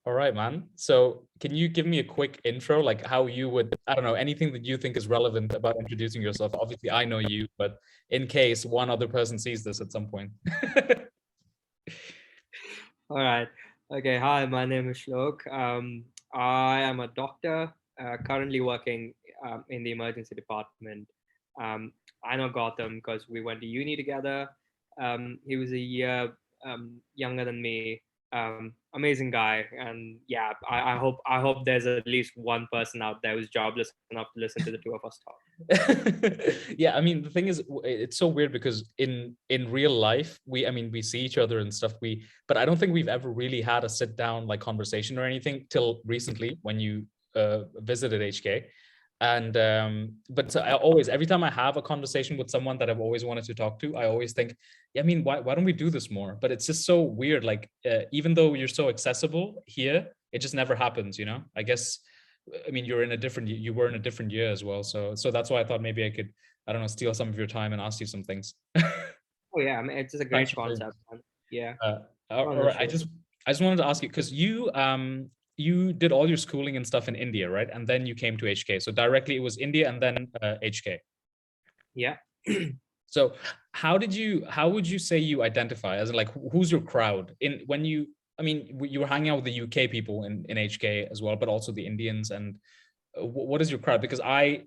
All right, man. So can you give me a quick intro, like how you would, I don't know, anything that you think is relevant about introducing yourself? Obviously, I know you, but in case one other person sees this at some point. All right. Okay. Hi, my name is Shlok. I am a doctor, currently working in the emergency department. Um, I know Gotham because we went to uni together. He was a year younger than me. Amazing guy, and yeah, I hope there's at least one person out there who's jobless enough to listen to the two of us talk. Yeah, I mean, the thing is, it's so weird because in real life, we see each other and stuff. But I don't think we've ever really had a sit down like conversation or anything till recently when you visited HK. And but so I always, every time I have a conversation with someone that I've always wanted to talk to, I always think, yeah, I mean, why don't we do this more? But it's just so weird. Like, even though you're so accessible here, it just never happens. I guess. I mean, you were in a different year as well. So that's why I thought maybe I could, I don't know, steal some of your time and ask you some things. Oh yeah, I mean it's just a Thanks great for sharing. concept. Man. Yeah, Uh, on all the right. show. I just wanted to ask you because you did all your schooling and stuff in India, right? And then you came to HK. So directly it was India and then HK. Yeah. So how would you say you identify as in like who's your crowd in when you, I mean, you were hanging out with the UK people in HK as well, but also the Indians and what is your crowd? Because I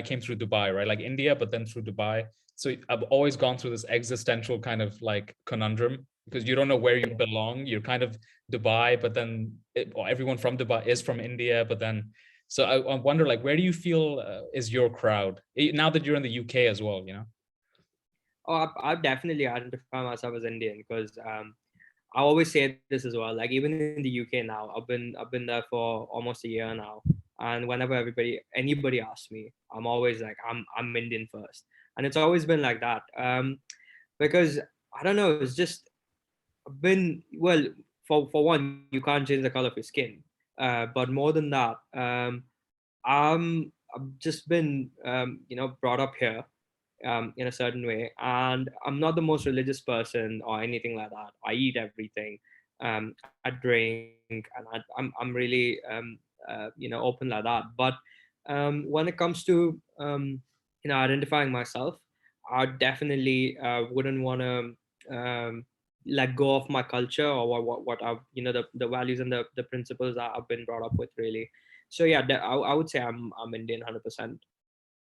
came through Dubai, right? Like India, but then through Dubai. So I've always gone through this existential kind of like conundrum because you don't know where you belong. You're kind of Dubai, but then everyone from Dubai is from India, but then so I wonder like where do you feel is your crowd now that you're in the UK as well? Oh, I definitely identify myself as Indian because I always say this as well. Like even in the UK now, I've been there for almost a year now, and whenever anybody asks me, I'm always like I'm Indian first, and it's always been like that. Because I don't know, it's just been well. For one, you can't change the color of your skin, but more than that, I've just been brought up here in a certain way. And I'm not the most religious person or anything like that. I eat everything. I drink, and I'm really open like that. But when it comes to identifying myself, I definitely wouldn't want to let go of my culture or what I've the values and the principles that I've been brought up with really. So yeah, I would say I'm Indian 100%.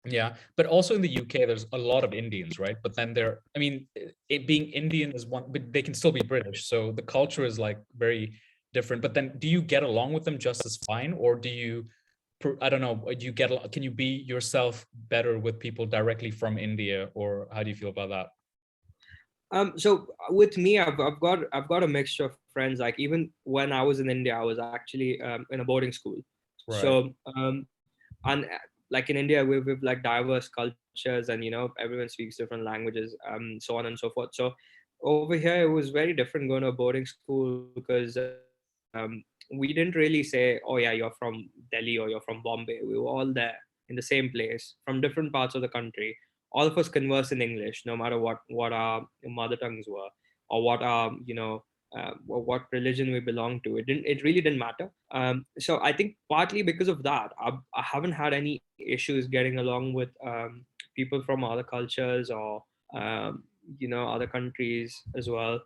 Yeah, but also in the UK, there's a lot of Indians, right? But then I mean, it being Indian is one, but they can still be British. So the culture is like very different. But then do you get along with them just as fine? Or I don't know, do you can you be yourself better with people directly from India? Or how do you feel about that? So with me, I've got a mixture of friends. Like even when I was in India, I was actually in a boarding school. Right. So and like in India, we've like diverse cultures, and everyone speaks different languages, so on and so forth. So over here, it was very different going to a boarding school because we didn't really say, "Oh yeah, you're from Delhi or you're from Bombay." We were all there in the same place from different parts of the country. All of us converse in English, no matter what our mother tongues were or what our what religion we belong to. It really didn't matter. So I think partly because of that, I haven't had any issues getting along with people from other cultures or other countries as well.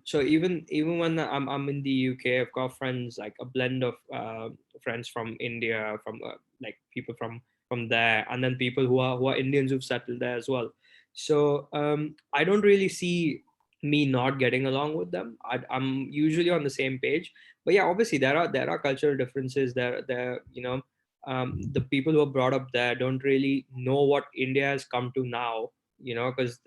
So even when I'm in the UK, I've got friends like a blend of friends from India, from like people from there, and then people who are Indians who've settled there as well. So I don't really see me not getting along with them. I'm usually on the same page. But yeah, obviously there are cultural differences. There the people who are brought up there don't really know what India has come to now. Because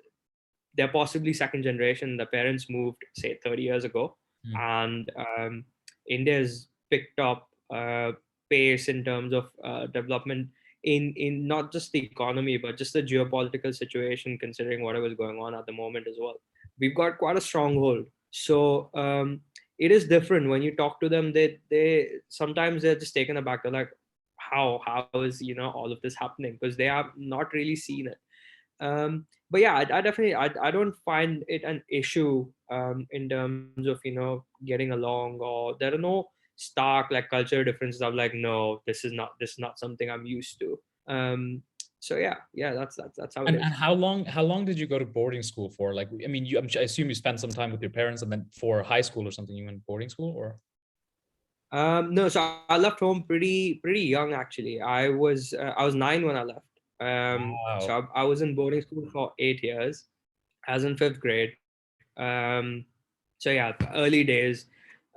they're possibly second generation. The parents moved, say, 30 years ago, Mm. and India has picked up pace in terms of development in not just the economy, but just the geopolitical situation, considering whatever is going on at the moment as well. We've got quite a stronghold. So it is different when you talk to them. They sometimes they're just taken aback. They're like, how is all of this happening? Because they have not really seen it. but yeah, I definitely I don't find it an issue in terms of getting along, or there are no stark like cultural differences. I'm like, no, this is not something I'm used to. So yeah, that's how it And is. how long did you go to boarding school for? Like, I mean, I assume you spent some time with your parents, and then for high school or something, you went boarding school, or? No, so I left home pretty young actually. I was 9 when I left. So Wow. I was in boarding school for 8 years. I was in fifth grade. So yeah, early days.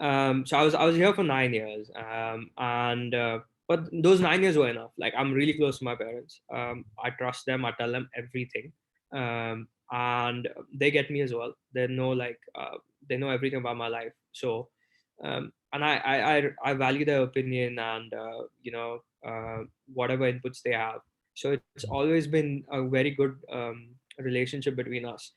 So I was here for 9 years, but those 9 years were enough. Like, I'm really close to my parents. I trust them. I tell them everything, and they get me as well. They know everything about my life. So, and I value their opinion, and whatever inputs they have. So it's always been a very good relationship between us.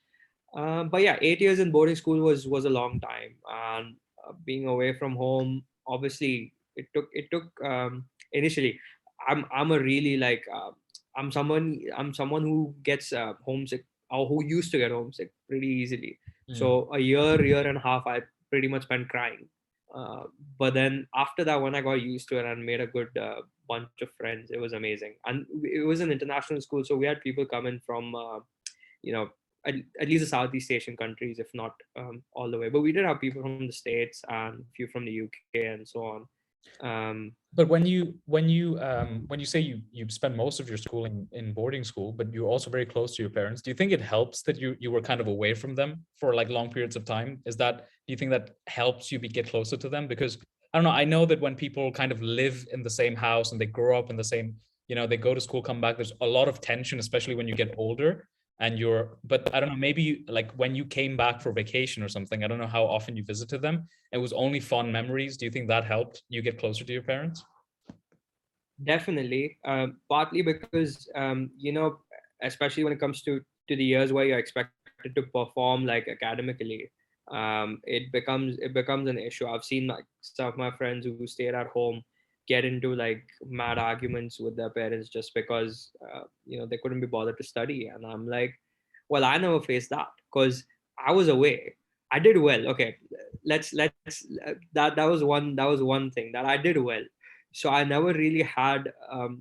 But yeah, 8 years in boarding school was a long time, and being away from home, obviously, it took initially. I'm a really like I'm someone who gets homesick, or who used to get homesick pretty easily. Mm. So a year and a half, I pretty much spent crying. Uh, but then after that, when I got used to it and made a good bunch of friends, it was amazing. And it was an international school, so we had people coming from you know at least the Southeast Asian countries, if not all the way. But we did have people from the States and a few from the UK and so on. But when you say you spent most of your schooling in boarding school, but you're also very close to your parents, do you think it helps that you were kind of away from them for like long periods of time? Do you think that helps you get closer to them? Because I don't know, I know that when people kind of live in the same house and they grow up in the same, they go to school, come back, there's a lot of tension, especially when you get older. But I don't know, maybe like when you came back for vacation or something, I don't know how often you visited them. It was only fun memories. Do you think that helped you get closer to your parents? Definitely, partly because especially when it comes to the years where you're expected to perform like academically, it becomes an issue. I've seen like some of my friends who stayed at home get into like mad arguments with their parents just because they couldn't be bothered to study, and I'm like, well, I never faced that because I was away. I did well. Okay, let's that was one thing that I did well. So I never really had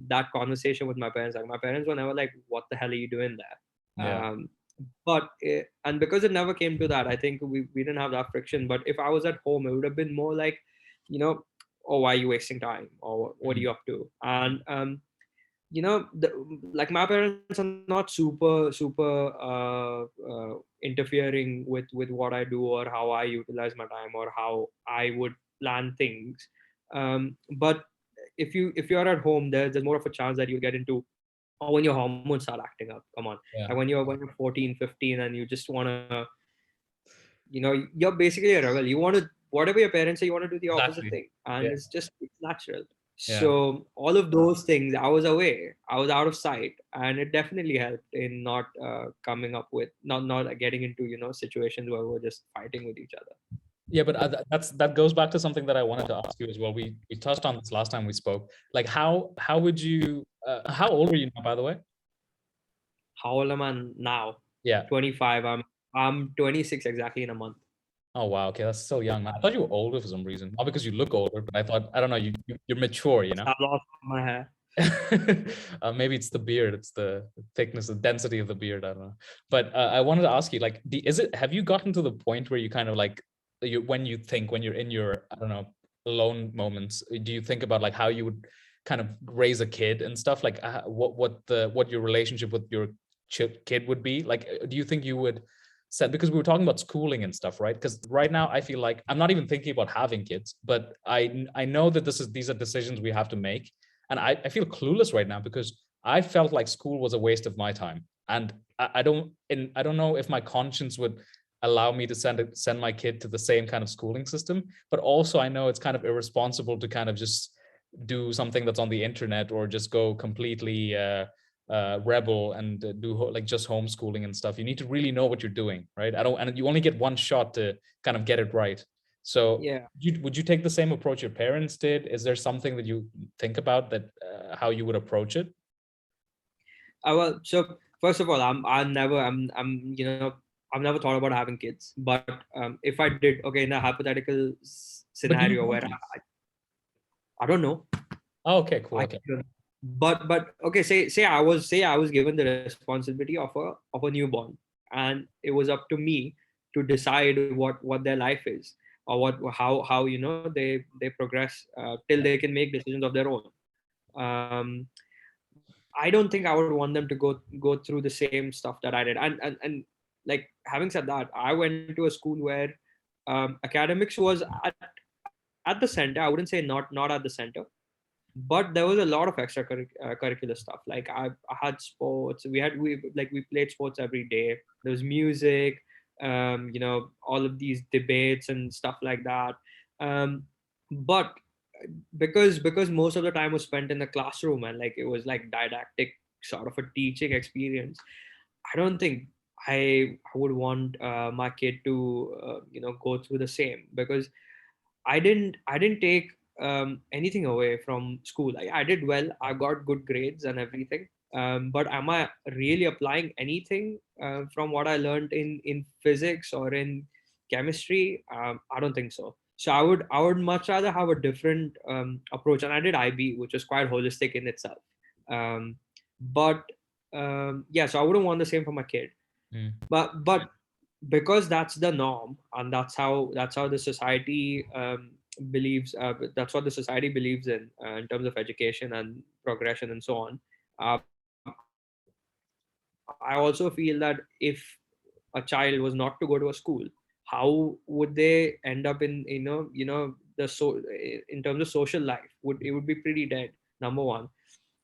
that conversation with my parents. Like, my parents were never like, what the hell are you doing there? Yeah. And because it never came to that, I think we didn't have that friction. But if I was at home, it would have been more like, you know oh, why are you wasting time, or what are Mm. you up to? And like, my parents are not super interfering with what I do, or how I utilize my time, or how I would plan things. But if you're at home, there's more of a chance that you'll get into, or when your hormones start acting up. Come on. Like, Yeah. when you're 14, 15, and you just want to, you're basically a rebel. You want to, whatever your parents say, you want to do the opposite Exactly. thing, and Yeah. it's natural. Yeah. So all of those things, I was away, I was out of sight, and it definitely helped in not coming up with, not getting into situations where we're just fighting with each other. Yeah, but that goes back to something that I wanted to ask you as well. We touched on this last time we spoke. Like, how would you? How old are you now, by the way? How old am I now? Yeah. 25. I'm 26 exactly in a month. Oh wow. Okay, that's so young, man. I thought you were older for some reason. Not because you look older, but I thought I don't know. You're mature, you know. I've lost my hair. Maybe it's the beard. It's the thickness, the density of the beard. I don't know. But I wanted to ask you, like, have you gotten to the point where you kind of like, when you're in your, I don't know, alone moments, do you think about like how you would kind of raise a kid and stuff? Like, what your relationship with your kid would be? Like, do you think you would set, because we were talking about schooling and stuff, right? Because right now I feel like I'm not even thinking about having kids, but I know that these are decisions we have to make, and I feel clueless right now because I felt like school was a waste of my time, and I don't know if my conscience would allow me to send my kid to the same kind of schooling system. But also I know it's kind of irresponsible to kind of just do something that's on the internet, or just go completely rebel and like just homeschooling and stuff. You need to really know what you're doing, right? And you only get one shot to kind of get it right. So Yeah. would you take the same approach your parents did? Is there something that you think about that how you would approach it? Well, so first of all, I've never thought about having kids. But if I did, okay, in a hypothetical But do you scenario want where to? I don't know, Oh, okay, cool. I Okay. don't, but okay, say I was given the responsibility of a newborn, and it was up to me to decide what their life is, or what how they progress till they can make decisions of their own. um I don't think I would want them to go through the same stuff that I did. And like, having said that, I went to a school where academics was at the center. I wouldn't say not at the center, but there was a lot of curricular stuff. Like, I had sports. We played sports every day. There was music, all of these debates and stuff like that. But because most of the time was spent in the classroom, and like it was like didactic sort of a teaching experience, I don't think I would want my kid to go through the same, because I didn't take anything away from school. I did well. I got good grades and everything. But am I really applying anything from what I learned in physics or in chemistry? I don't think so. So I would much rather have a different approach. And I did IB, which was quite holistic in itself. Um, but yeah, so I wouldn't want the same for my kid. Mm. But because that's the norm, and that's how the society believes, that's what the society believes in terms of education and progression and so on. I also feel that if a child was not to go to a school, how would they end up in in terms of social life? Would be pretty dead, number one.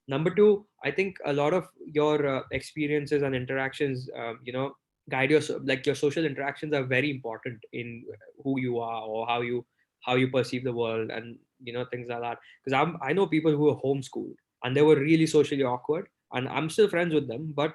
Number two, I think a lot of your experiences and interactions guide like your social interactions are very important in who you are, or how you perceive the world, and things like that. Because I know people who are homeschooled, and they were really socially awkward, and I'm still friends with them, but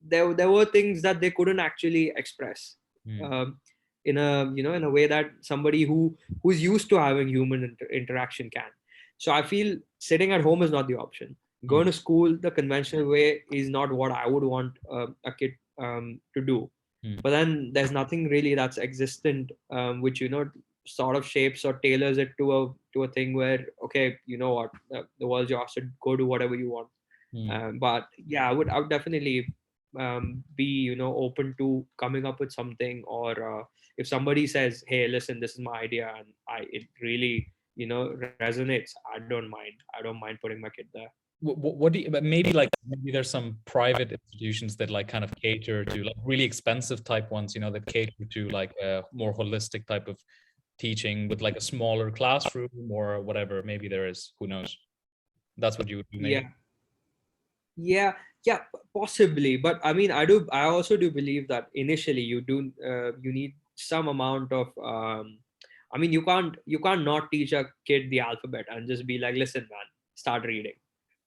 there were things that they couldn't actually express Mm. um, in a way that somebody who's used to having human interaction can. So I feel sitting at home is not the option. Going Mm. to school the conventional way is not what I would want a kid to do. Mm. But then there's nothing really that's existent, which sort of shapes or tailors it to a thing where, okay, you know what, the world's yours, so go do whatever you want. Mm. But yeah, I would definitely be open to coming up with something, or if somebody says, hey, listen, this is my idea, and it really resonates, I don't mind putting my kid there. What do you, but maybe like maybe there's some private institutions that like kind of cater to like really expensive type ones, that cater to like a more holistic type of teaching with like a smaller classroom or whatever. Maybe there is, who knows? That's what you would do, maybe. Yeah, yeah, yeah, possibly. But I mean, I also do believe that initially you need some amount of I mean, you can't not teach a kid the alphabet and just be like, listen, man, start reading.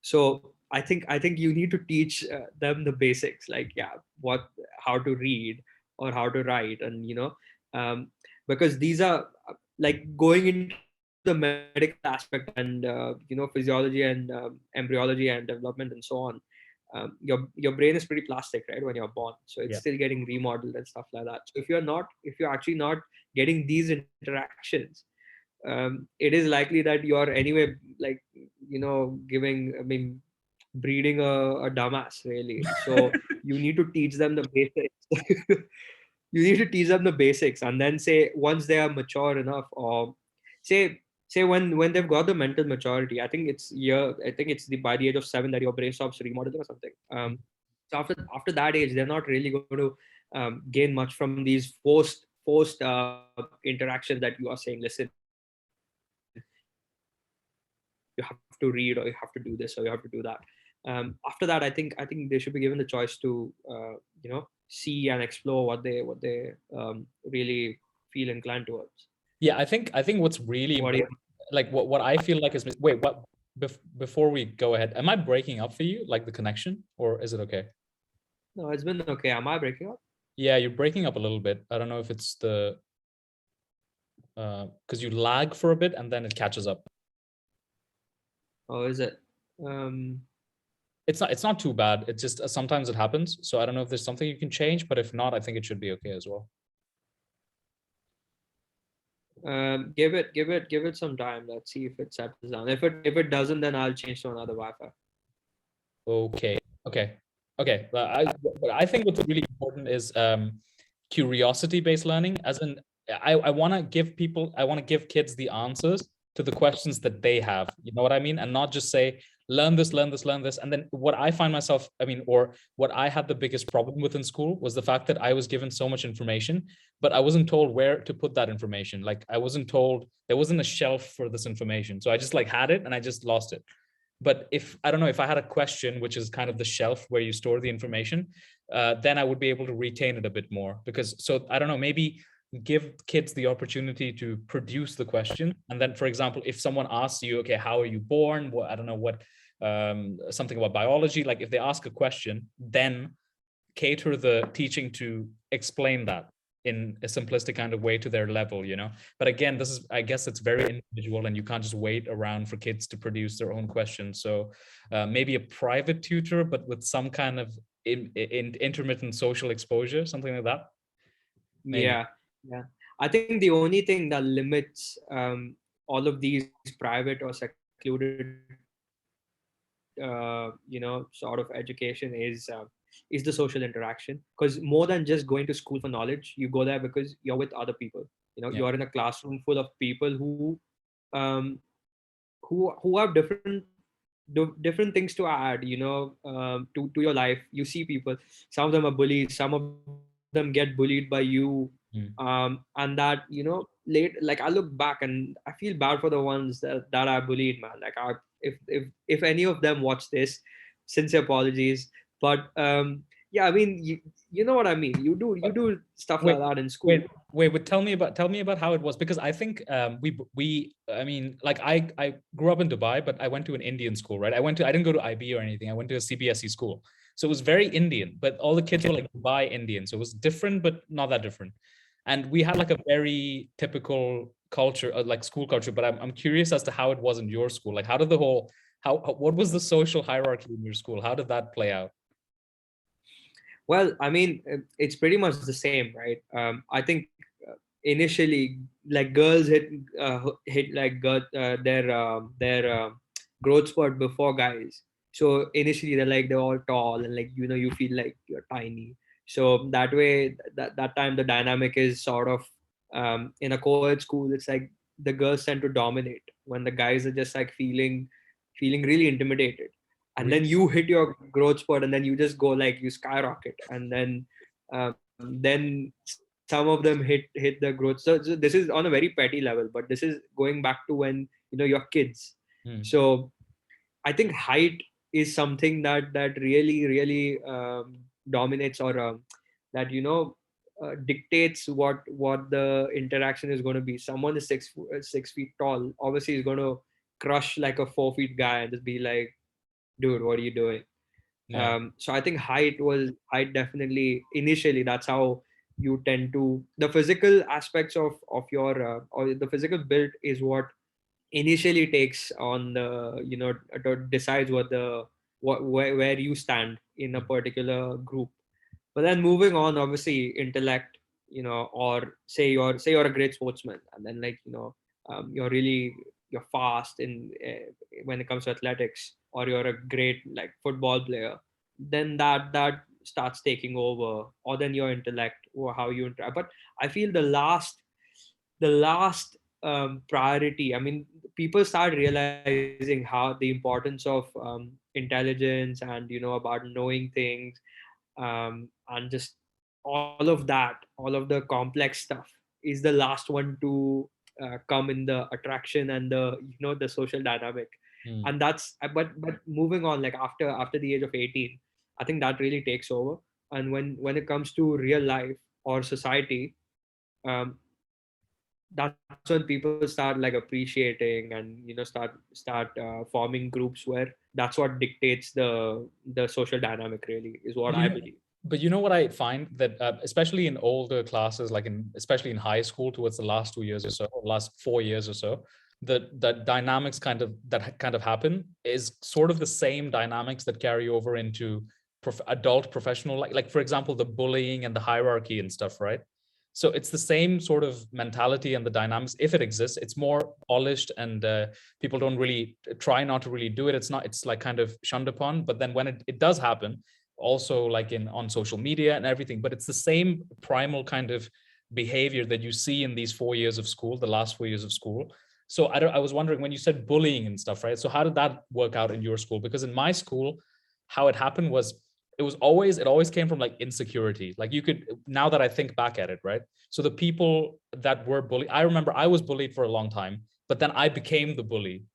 So I think you need to teach them the basics, like, yeah, what how to read or how to write, and um, because these are like, going into the medical aspect and physiology and embryology and development and so on. Your brain is pretty plastic, right, when you're born, so it's Yeah. still getting remodeled and stuff like that. So if you're actually not getting these interactions, it is likely that you're anyway, like, giving, I mean, breeding a dumbass, really. So you need to teach them the basics. You need to teach them the basics, and then, say, once they are mature enough, or say when they've got the mental maturity, I think it's the by the age of 7 that your brain stops remodeling or something. So after that age, they're not really going to gain much from these forced interactions that you are saying, listen, you have to read, or you have to do this, or you have to do that. After that, I think they should be given the choice to see and explore what they really feel inclined towards. Yeah, I think what's really What do you important, like what I feel like is, wait, what, before we go ahead, am I breaking up for you, like the connection, or is it okay? No, it's been okay. Am I breaking up? Yeah, you're breaking up a little bit. I don't know if it's the because you lag for a bit and then it catches up. Or is it? Um, it's not too bad. It's just sometimes it happens. So I don't know if there's something you can change, but if not, I think it should be okay as well. Give it some time. Let's see if it settles down. If it doesn't, then I'll change to another Wi-Fi. Okay. Okay. Okay. But I think what's really important is curiosity-based learning. As in, I want to give people, I want to give kids the answers to the questions that they have. You know what I mean? And not just say, learn this, learn this, learn this. And then what I find myself, I mean, or what I had the biggest problem with in school was the fact that I was given so much information, but I wasn't told where to put that information. Like I wasn't told, there wasn't a shelf for this information. So I just like had it and I just lost it. But if I don't know, if I had a question, which is kind of the shelf where you store the information, then I would be able to retain it a bit more. Because so I don't know, maybe give kids the opportunity to produce the question. And then, for example, if someone asks you, okay, how are you born? What, I don't know what, something about biology. Like if they ask a question, then cater the teaching to explain that in a simplistic kind of way to their level, you know. But again, this is, I guess it's very individual, and you can't just wait around for kids to produce their own questions. So maybe a private tutor, but with some kind of intermittent social exposure, something like that. Maybe. Yeah. I think the only thing that limits all of these private or secluded sort of education is the social interaction, because more than just going to school for knowledge, you go there because you're with other people. Yeah. You're in a classroom full of people um, who have different things to add, to your life. You see people, some of them are bullied, some of them get bullied by you. Mm. And that, late, like I look back and I feel bad for the ones that are bullied, man. Like if any of them watch this, sincere apologies. But yeah, I mean, you know what I mean. You do stuff Wait, like that in school. but tell me about how it was, because I think we I mean, like I grew up in Dubai, but I went to an Indian school, right? I didn't go to IB or anything. I went to a CBSE school. So it was very Indian, but all the kids were like Dubai Indian. So it was different, but not that different. And we had like a very typical culture, like school culture, but I'm curious as to how it was in your school. Like how did the whole what was the social hierarchy in your school? How did that play out? Well, I mean, it's pretty much the same, right? I think initially, like girls hit like their growth spurt before guys. So initially, they're all tall, and like you feel like you're tiny. So that way, that time the dynamic is sort of in a co-ed school. It's like the girls tend to dominate when the guys are just like feeling really intimidated, and then you hit your growth spurt, and then you just go like you skyrocket, and then some of them hit the growth. So this is on a very petty level, but this is going back to when you're kids. Hmm. So I think height is something that really dominates, or that dictates what the interaction is going to be. Someone is 6 feet tall, obviously is going to crush like a 4 feet guy and just be like, dude, what are you doing? Yeah. So I think height definitely initially, that's how you tend to, the physical aspects of your or the physical build is what initially takes on the decides where you stand in a particular group. But then moving on, obviously intellect, or say you're a great sportsman, and then like you're fast in when it comes to athletics, or you're a great like football player, then that starts taking over, or then your intellect or how you interact. But I feel the last priority, I mean, people start realizing how the importance of intelligence, and about knowing things, and just all of the complex stuff is the last one to come in the attraction and the social dynamic. Hmm. And that's but moving on, like after the age of 18, I think that really takes over. And when it comes to real life or society, um, that's when people start like appreciating, and start forming groups where that's what dictates the social dynamic, really, is what But I believe. you know what I find that especially in older classes, like especially in high school, towards the last 2 years or so, or last 4 years or so, the dynamics that happen is sort of the same dynamics that carry over into adult professional, like for example, the bullying and the hierarchy and stuff, right? So it's the same sort of mentality and the dynamics. If it exists, it's more polished, and people don't really try not to really do it. It's like kind of shunned upon. But then when it does happen, also like on social media and everything, but it's the same primal kind of behavior that you see in these 4 years of school, the last 4 years of school. So I was wondering, when you said bullying and stuff, right? So how did that work out in your school? Because in my school, how it happened was it always came from like insecurity. Like you could, now that I think back at it, right? So the people that were bullied, I remember I was bullied for a long time, but then I became the bully,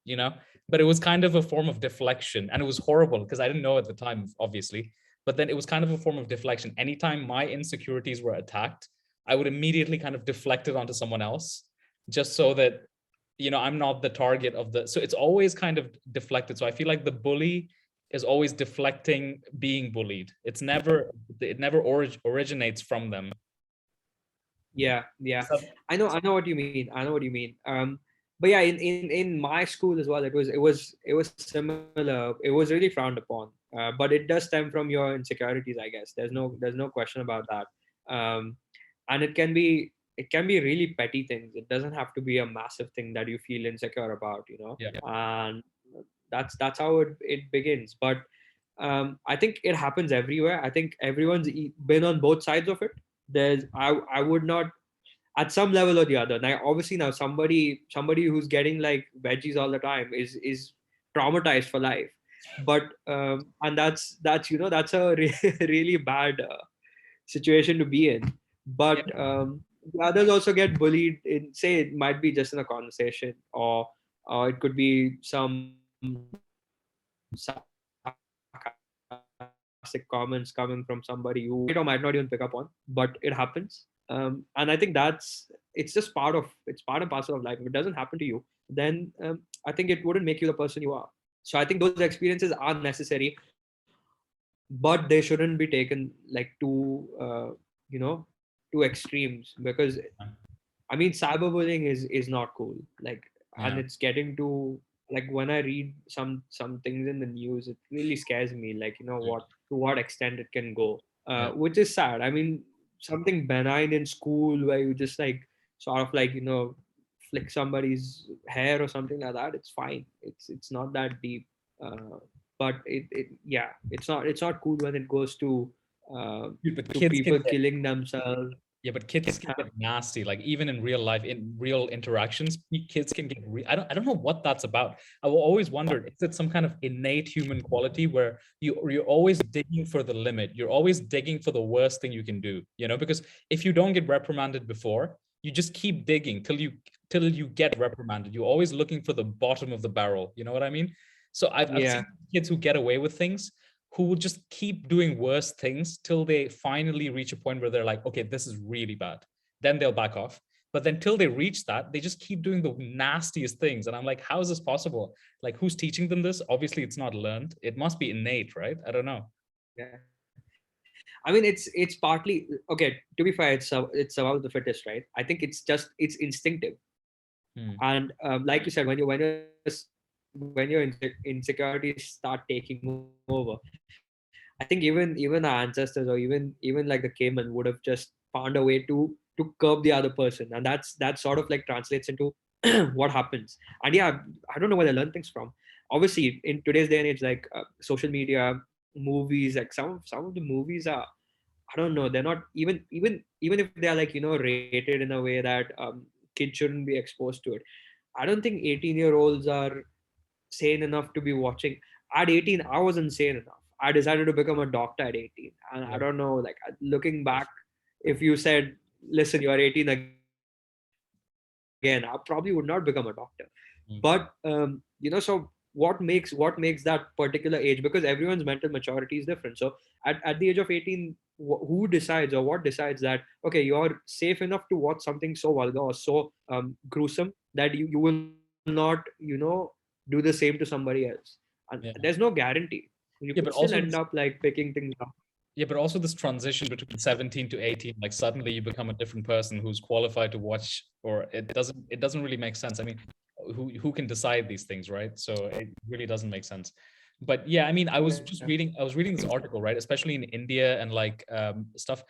but it was kind of a form of deflection, and it was horrible because I didn't know at the time, obviously. But then it was kind of a form of deflection. Anytime my insecurities were attacked, I would immediately kind of deflect it onto someone else, just so that I'm not the target of so it's always kind of deflected. So I feel like the bully is always deflecting being bullied. It never originates from them. Yeah. So, I know what you mean. But yeah, in my school as well, it was similar. It was really frowned upon. But it does stem from your insecurities, I guess. There's no question about that. And it can be really petty things. It doesn't have to be a massive thing that you feel insecure about, yeah. And that's how it begins. But I think it happens everywhere. I think everyone's been on both sides of it. I would not, at some level or the other. Now, obviously, now somebody who's getting like veggies all the time is traumatized for life. But and that's a really bad situation to be in. But the others also get bullied. Say it might be just in a conversation, or it could be some sarcastic comments coming from somebody who might or might not even pick up on, but it happens. And I think it's part and parcel of life. If it doesn't happen to you, then I think it wouldn't make you the person you are. So I think those experiences are necessary, but they shouldn't be taken like to extremes, because I mean, cyberbullying is not cool. Like, and Yeah. it's getting to, like, when I read some things in the news, it really scares me. Like, to what extent it can go, Yeah. which is sad. I mean, something benign in school where you just like sort of like flick somebody's hair or something like that. It's fine. It's not that deep. But yeah, it's not cool when it goes Dude, but to kids people can get killing themselves. Yeah, but kids can get nasty. Like even in real life, in real interactions, kids can get. I don't know what that's about. I will always wonder: is it some kind of innate human quality where you're always digging for the limit? You're always digging for the worst thing you can do. Because if you don't get reprimanded before, you just keep digging till you get reprimanded. You're always looking for the bottom of the barrel. You know what I mean? So I've Yeah. seen kids who get away with things, who will just keep doing worse things till they finally reach a point where they're like, okay, this is really bad. Then they'll back off. But then till they reach that, they just keep doing the nastiest things. And I'm like, how is this possible? Like, who's teaching them this? Obviously, it's not learned. It must be innate, right? I don't know. Yeah. I mean, it's partly okay. To be fair, it's survival of the fittest, right? I think it's instinctive. Hmm. And like you said, when your insecurities start taking over, I think even our ancestors, or even like the cavemen, would have just found a way to curb the other person, and that sort of like translates into what happens. And yeah, I don't know where they learn things from. Obviously, in today's day and age, like social media, movies, like some of the movies are, I don't know, they're not even if they're like rated in a way that kids shouldn't be exposed to it. I don't think 18-year-olds are sane enough to be watching. At 18, I wasn't sane enough. I decided to become a doctor at 18, and I Yeah. don't know, like looking back, if you said, "Listen, you are 18 again," I probably would not become a doctor. Hmm. But so what makes that particular age, because everyone's mental maturity is different. So at the age of 18, who decides, or what decides that, okay, you're safe enough to watch something so vulgar or so gruesome that you will not do the same to somebody else? And there's no Yeah. guarantee. You could Yeah, still but end also up this, like picking things up. yeah, but also this transition between 17 to 18, like suddenly you become a different person who's qualified to watch, or it doesn't really make sense. I mean, who can decide these things, right? So it really doesn't make sense. But yeah, I mean, I was just reading, I was reading this article, right? Especially in India and like stuff.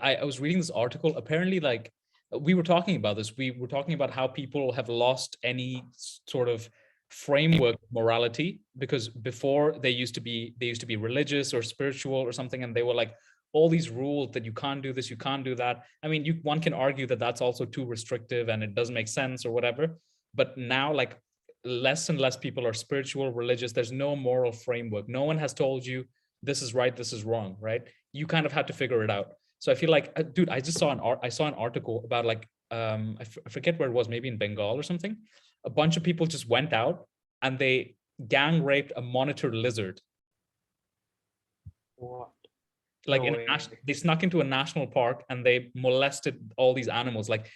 I was reading this article. Apparently, like we were talking about this. We were talking about how people have lost any sort of framework of morality, because before they used to be religious or spiritual or something, and they were like all these rules that you can't do this, you can't do that. I mean, one can argue that that's also too restrictive and it doesn't make sense or whatever. But now, like, less and less people are spiritual, religious. There's no moral framework. No one has told you this is right, this is wrong, right? You kind of had to figure it out. So I feel like, dude, I saw an article about like I forget where it was, maybe in Bengal or something. A bunch of people just went out and they gang raped a monitor lizard. What? Like No way. they snuck into a national park and they molested all these animals, like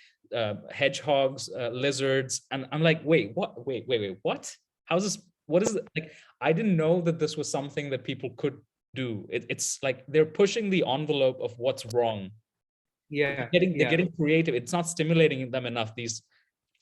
hedgehogs, lizards, and I'm like, wait, what? Wait, what? How's this? What is it? Like, I didn't know that this was something that people could do. It's like they're pushing the envelope of what's wrong. Yeah, They're yeah. getting creative. It's not stimulating them enough. These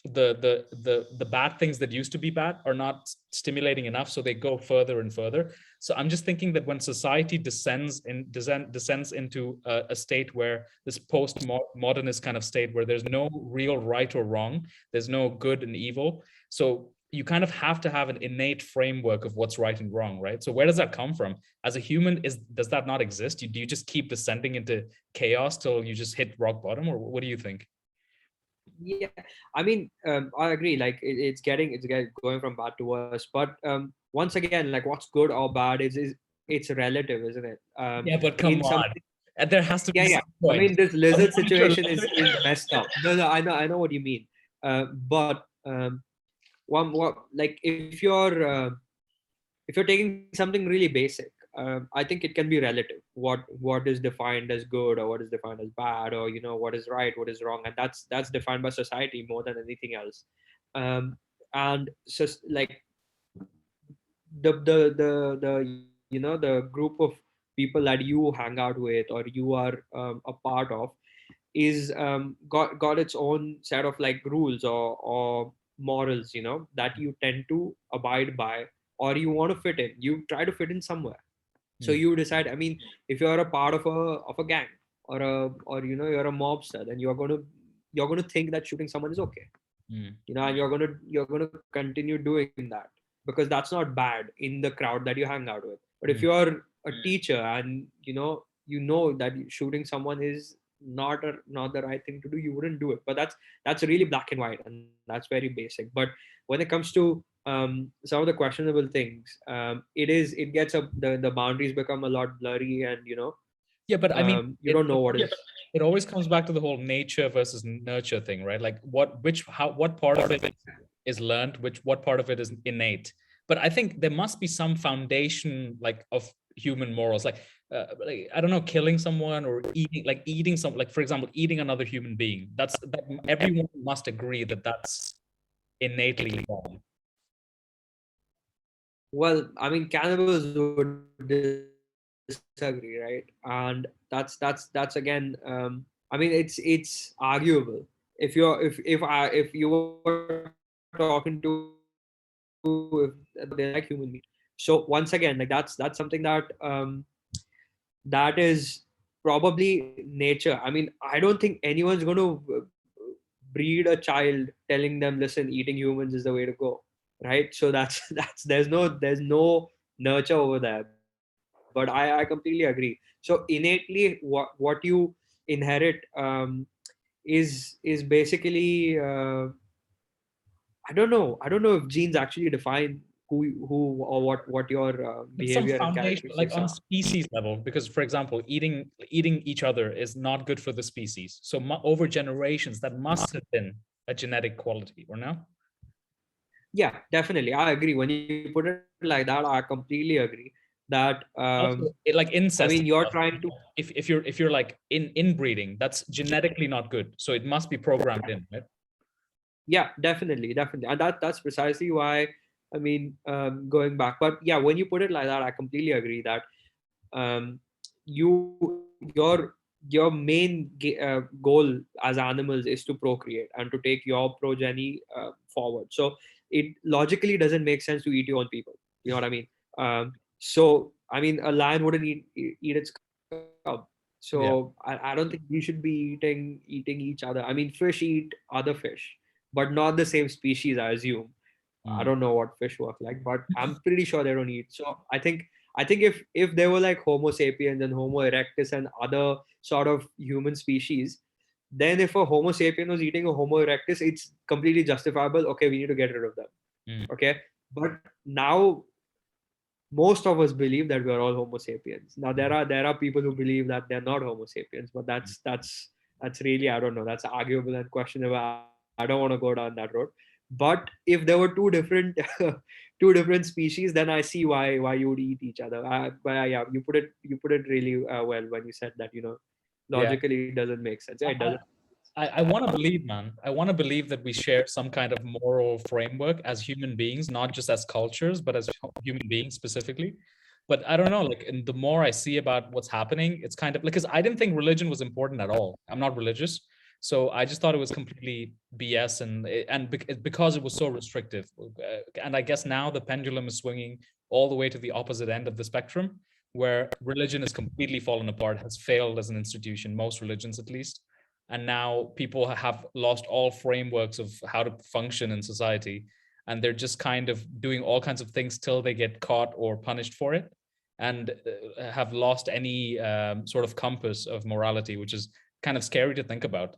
the bad things that used to be bad are not stimulating enough, so they go further and further. So I'm just thinking that when society descends into a state where this post-modernist kind of state where there's no real right or wrong, there's no good and evil, so you kind of have to have an innate framework of what's right and wrong, right? So where does that come from? As a human, does that not exist? Do you just keep descending into chaos till you just hit rock bottom, or what do you think? Yeah, I mean, I agree. Like it's getting going from bad to worse. But once again, like what's good or bad is it's relative, isn't it? Yeah, but come In on. something, And there has to be yeah, yeah. some I point. mean, this A lizard monitor situation is lizard. messed up. No, no, I know what you mean. But one what like if you're taking something really basic, I think it can be relative. What is defined as good or what is defined as bad, or what is right, what is wrong, and that's defined by society more than anything else. And so like the group of people that you hang out with or you are a part of is got its own set of like rules or morals, that you tend to abide by, or you want to fit in, you try to fit in somewhere. So Mm, you decide, I mean, if you're a part of a gang, or you're a mobster, then you're going to think that shooting someone is okay, mm, and you're going to continue doing that because that's not bad in the crowd that you hang out with. But if mm, you're a teacher and you know that shooting someone is not the right thing to do, you wouldn't do it. But that's really black and white, and that's very basic. But when it comes to some of the questionable things, it gets up, the boundaries become a lot blurry, and yeah, but I mean, you don't know what is. it always comes back to the whole nature versus nurture thing, right? Like what part of it is learned, what part of it is innate. But I think there must be some foundation, like, of human morals, like I don't know, killing someone or eating some, like, for example, eating another human being. That everyone must agree that that's innately wrong. Well, I mean, cannibals would disagree, right? And that's again, I mean, it's arguable. If you were talking to, if they like human meat. So once again, like that's something that is probably nature. I mean, I don't think anyone's going to breed a child telling them, listen, eating humans is the way to go, right? So that's that's there's no nurture over there. But I completely agree. So innately, what you inherit is basically, I don't know if genes actually define who or what your But some behavior and foundation, like characteristics on a are. species level, because for example, eating each other is not good for the species. So over generations, that must have been a genetic quality, or no? Yeah, definitely, I agree. When you put it like that, I completely agree that Also, like I mean, incest you're and stuff. trying to. If you're like inbreeding, that's genetically not good. So it must be programmed in, right? Yeah, definitely, and that's precisely why, I mean, going back. But yeah, when you put it like that, I completely agree that um, your your main goal as animals is to procreate and to take your progeny forward. So it logically doesn't make sense to eat your own people. You know what I mean? So I mean, a lion wouldn't eat its cub. So Yeah. I don't think we should be eating each other. I mean, fish eat other fish, but not the same species, I assume. I Mm. don't know what fish work like, but I'm pretty sure they don't eat. So I think if there were like Homo sapiens and Homo erectus and other sort of human species, then if a Homo sapien was eating a Homo erectus, it's completely justifiable. Okay, we need to get rid of them. Mm. Okay, but now most of us believe that we are all Homo sapiens. Now there are people who believe that they're not Homo sapiens, but that's really, I don't know, that's arguable and questionable. I don't want to go down that road. But if there were two different two different species, then I see why you would eat each other. But yeah, you put it really well when you said that, Yeah. logically it doesn't make sense. Yeah, it doesn't. I want to believe, man. I want to believe that we share some kind of moral framework as human beings, not just as cultures, but as human beings specifically. But I don't know, like, and the more I see about what's happening, it's kind of because I didn't think religion was important at all. I'm not religious, so I just thought it was completely BS, because it was so restrictive. And I guess now the pendulum is swinging all the way to the opposite end of the spectrum, where religion has completely fallen apart, has failed as an institution, most religions at least, and now people have lost all frameworks of how to function in society, and they're just kind of doing all kinds of things till they get caught or punished for it, and have lost any sort of compass of morality, which is kind of scary to think about.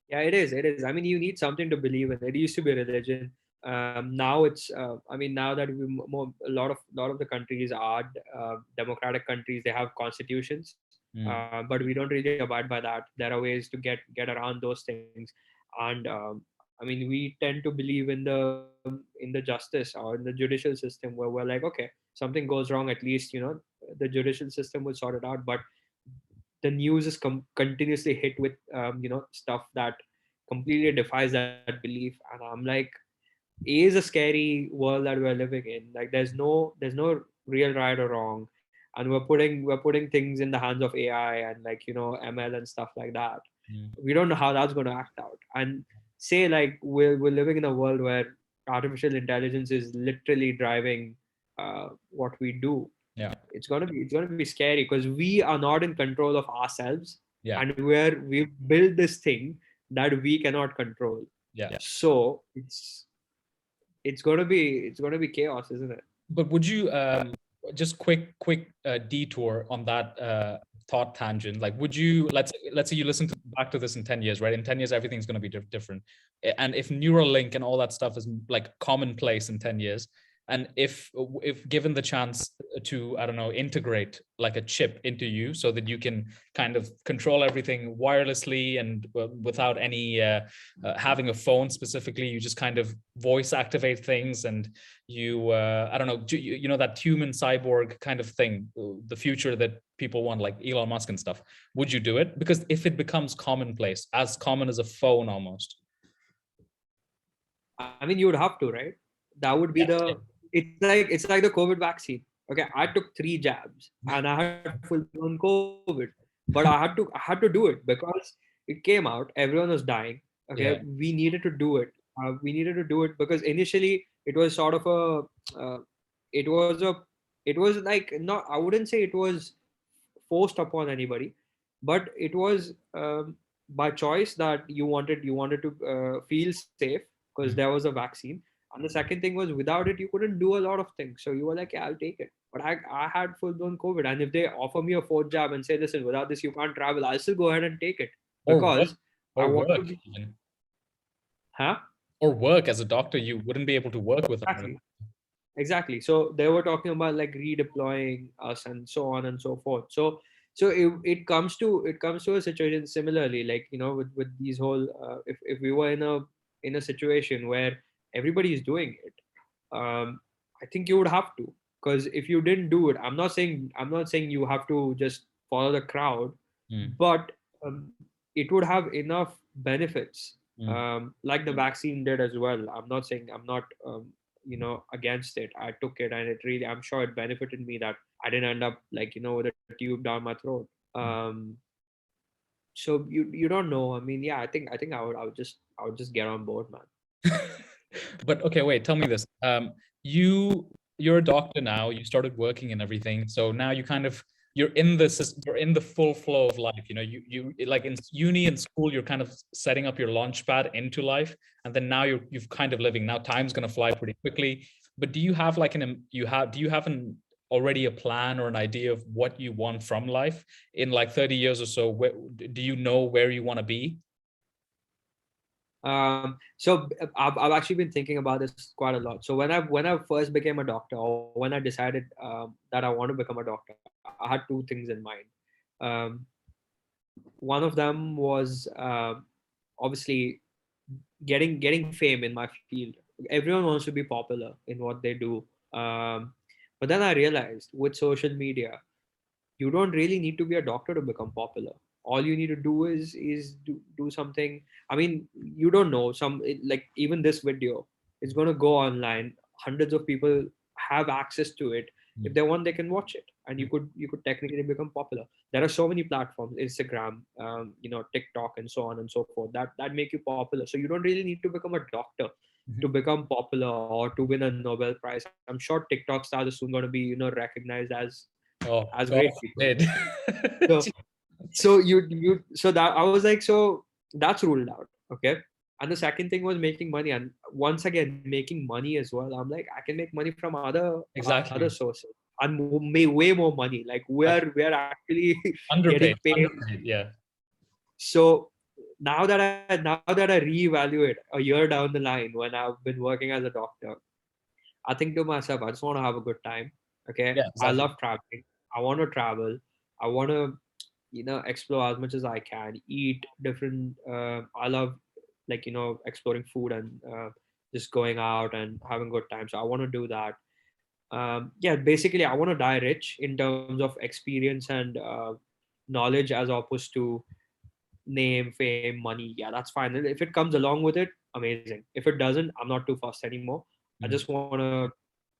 Yeah, it is. I mean, you need something to believe in. It used to be religion. Now it's. I mean, now that a lot of the countries are democratic countries, they have constitutions, Mm. but we don't really abide by that. There are ways to get around those things, and I mean, we tend to believe in the justice or in the judicial system, where we're like, okay, something goes wrong, at least the judicial system will sort it out. But the news is continuously hit with stuff that completely defies that belief, and I'm like, it is a scary world that we're living in. Like, there's no real right or wrong, and we're putting things in the hands of AI and, like, ML and stuff like that. Mm. We don't know how that's going to act out. And say, like, we're living in a world where artificial intelligence is literally driving what we do. Yeah. It's gonna be scary because we are not in control of ourselves, Yeah. and we build this thing that we cannot control. Yeah. So it's gonna be chaos, isn't it? But would you just quick detour on that thought tangent? Like, would you, let's say you listen back to this in 10 years, right? In 10 years, everything's going to be different. And if Neuralink and all that stuff is like commonplace in 10 years, and if given the chance to, I don't know, integrate like a chip into you so that you can kind of control everything wirelessly and without any having a phone specifically, you just kind of voice activate things, and you I don't know, you know, that human cyborg kind of thing, the future that people want, like Elon Musk and stuff. Would you do it? Because if it becomes commonplace, as common as a phone almost. I mean, you would have to, right? That would be Yeah. the. It's like the COVID vaccine. Okay, I took 3 jabs and I had full blown COVID, but I had to do it because it came out. Everyone was dying. Okay, Yeah. we needed to do it. We needed to do it because initially it was sort of it was a, it was like, not. I wouldn't say it was forced upon anybody, but it was by choice that you wanted to feel safe because there Mm. was a vaccine. And the second thing was, without it you couldn't do a lot of things, so you were like, yeah, I'll take it. But I had full blown COVID, and if they offer me a fourth jab and say, listen, without this you can't travel, I'll still go ahead and take it Or work, because I or want to work be. even, Huh? or work as a doctor. You wouldn't be able to work with it. Exactly exactly so they were talking about like redeploying us and so on and so forth. So it comes to a situation similarly, like, with these whole if we were in a situation where everybody is doing it, I think you would have to, because if you didn't do it, I'm not saying you have to just follow the crowd, Mm. but it would have enough benefits, Mm. like the vaccine did as well. I'm not against it. I took it, and I'm sure it benefited me that I didn't end up, like, with a tube down my throat. Mm. um So you don't know. I mean, yeah, I think I would just get on board, man. But okay, wait, tell me this. You're a doctor now, you started working and everything. So now you kind of you're in the full flow of life. You know, you like in uni and school, you're kind of setting up your launch pad into life. And then now you've kind of living. Now time's gonna fly pretty quickly. But do you have like do you have an already a plan or an idea of what you want from life in like 30 years or so? Do you know where you want to be? I've actually been thinking about this quite a lot. So when I first became a doctor, or when I decided that I want to become a doctor, I had two things in mind. Um, One of them was obviously getting fame in my field. Everyone wants to be popular in what they do. But then I realized with social media, you don't really need to be a doctor to become popular. All you need to do is do something. I mean, you don't know, like even this video is going to go online. Hundreds of people have access to it. If Mm, they want, they can watch it, and mm, you could technically become popular. There are so many platforms, Instagram, TikTok, and so on and so forth, that make you popular. So you don't really need to become a doctor to mhm. become popular or to win a Nobel Prize. I'm sure TikTok stars are soon going to be recognized Oh as God great people. forbid. So so that I was like, so that's ruled out. Okay. And the second thing was making money. And once again, making money as well. I'm like, I can make money from other Exactly. sources and make way more money. Like we're actually getting Underpaid, paid. underpaid. Yeah. So now that I reevaluate a year down the line when I've been working as a doctor, I think to myself, I just want to have a good time. Okay. Yeah, I exactly. love traveling. I want to travel. I want to explore as much as I can, eat different. I love exploring food and just going out and having good time. So I want to do that. Yeah, basically I want to die rich in terms of experience and knowledge, as opposed to name, fame, money. Yeah, that's fine. And if it comes along with it, amazing. If it doesn't, I'm not too fussed anymore. I just Mhm. want to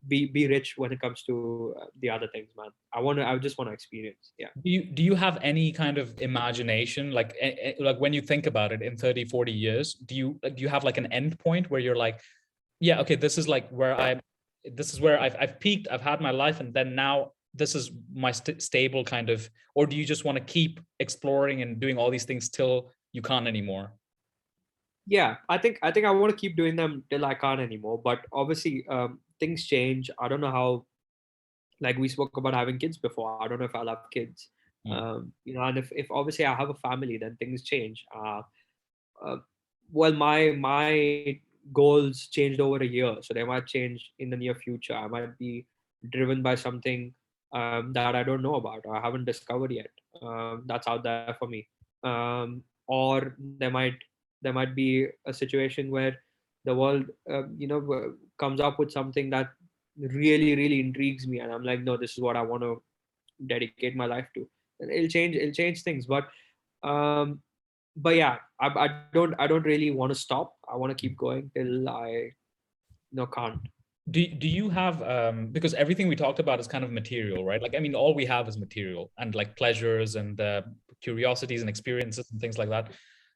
be rich when it comes to the other things, man. I just want to experience. Yeah. Do you have any kind of imagination, like like when you think about it in 30, 40 years, do you have like an end point where you're like, yeah, okay, this is like where this is where I've peaked, I've had my life, and then now this is my stable kind of, or do you just want to keep exploring and doing all these things till you can't anymore? Yeah, I think I want to keep doing them till I can't anymore. But obviously, things change. I don't know how. Like we spoke about having kids before. I don't know if I'll have kids. Mm, And if obviously I have a family, then things change. Uh, well, my goals changed over a year, so they might change in the near future. I might be driven by something that I don't know about or I haven't discovered yet. That's out there for me. Or there might be a situation where the world comes up with something that really intrigues me, and I'm like, no, this is what I want to dedicate my life to. And it'll change things. Um but yeah, I don't really want to stop. I want to keep going till I can't. do you have because everything we talked about is kind of material, right? Like, I mean, all we have is material and like pleasures and curiosities and experiences and things like that.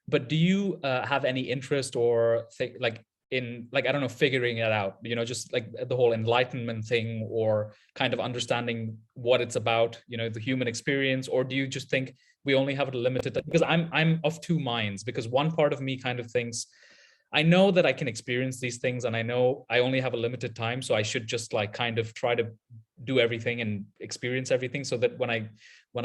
But do you have any interest or think like in like, I don't know, figuring it out, just like the whole enlightenment thing, or kind of understanding what it's about, the human experience? Or do you just think we only have a limited, because I'm of two minds, because one part of me kind of thinks I know that I can experience these things, and I know I only have a limited time, so I should just like kind of try to do everything and experience everything, so that when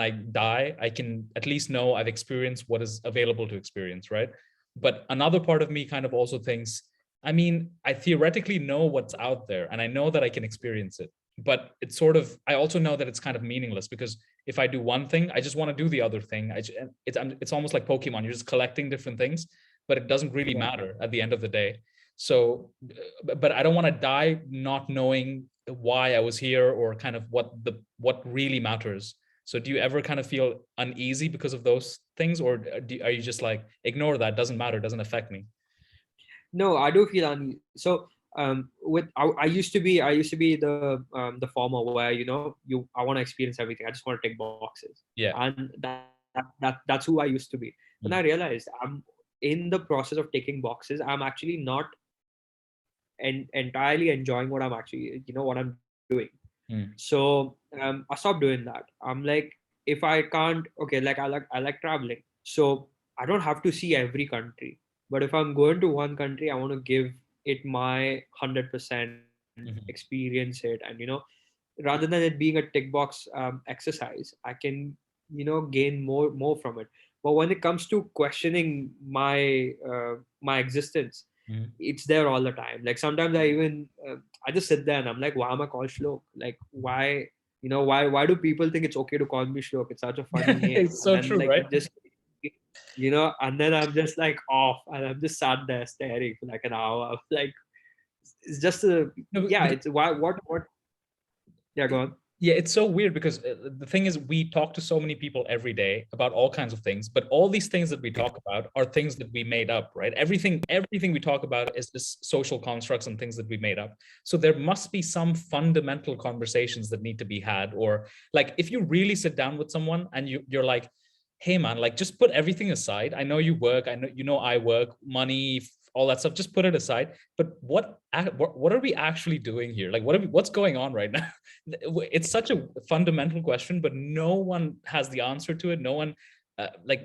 I die, I can at least know I've experienced what is available to experience, right? But another part of me kind of also thinks, I mean, I theoretically know what's out there and I know that I can experience it, but it's sort of, I also know that it's kind of meaningless, because if I do one thing, I just want to do the other thing. It's almost like Pokemon. You're just collecting different things, but it doesn't really Yeah. matter at the end of the day. So, but I don't want to die not knowing why I was here, or kind of what really matters. So do you ever kind of feel uneasy because of those things, or are you just like, ignore that, doesn't matter, doesn't affect me? No, I do feel so with I used to be the former, where I want to experience everything. I just want to tick boxes, Yeah. and that's that's who I used to be. Then mm, I realized I'm in the process of ticking boxes. I'm actually not entirely enjoying what I'm actually, what I'm doing. mm, So I stopped doing that. I'm like, if I can't, okay, like I like traveling, so I don't have to see every country. But if I'm going to one country, I want to give it my 100%, mhm. experience it, and rather than it being a tick box exercise, I can gain more from it. But when it comes to questioning my existence, Mhm. it's there all the time. Like sometimes I just sit there and I'm like, why am I called Shlok? Like why, why do people think it's okay to call me Shlok? It's such a funny name. It's And so then true, like right? it just, and then I'm just like off, and I'm just sat there staring for like an hour. Like it's just a, No, yeah, because it's why what yeah, go on. yeah, it's so weird because the thing is, we talk to so many people every day about all kinds of things, but all these things that we talk about are things that we made up, right? Everything we talk about is just social constructs and things that we made up. So there must be some fundamental conversations that need to be had, or like if you really sit down with someone and you're like, hey man, like just put everything aside. I know you work, I know I work, money, all that stuff. Just put it aside. But what are we actually doing here? Like what's going on right now? It's such a fundamental question, but no one has the answer to it. No one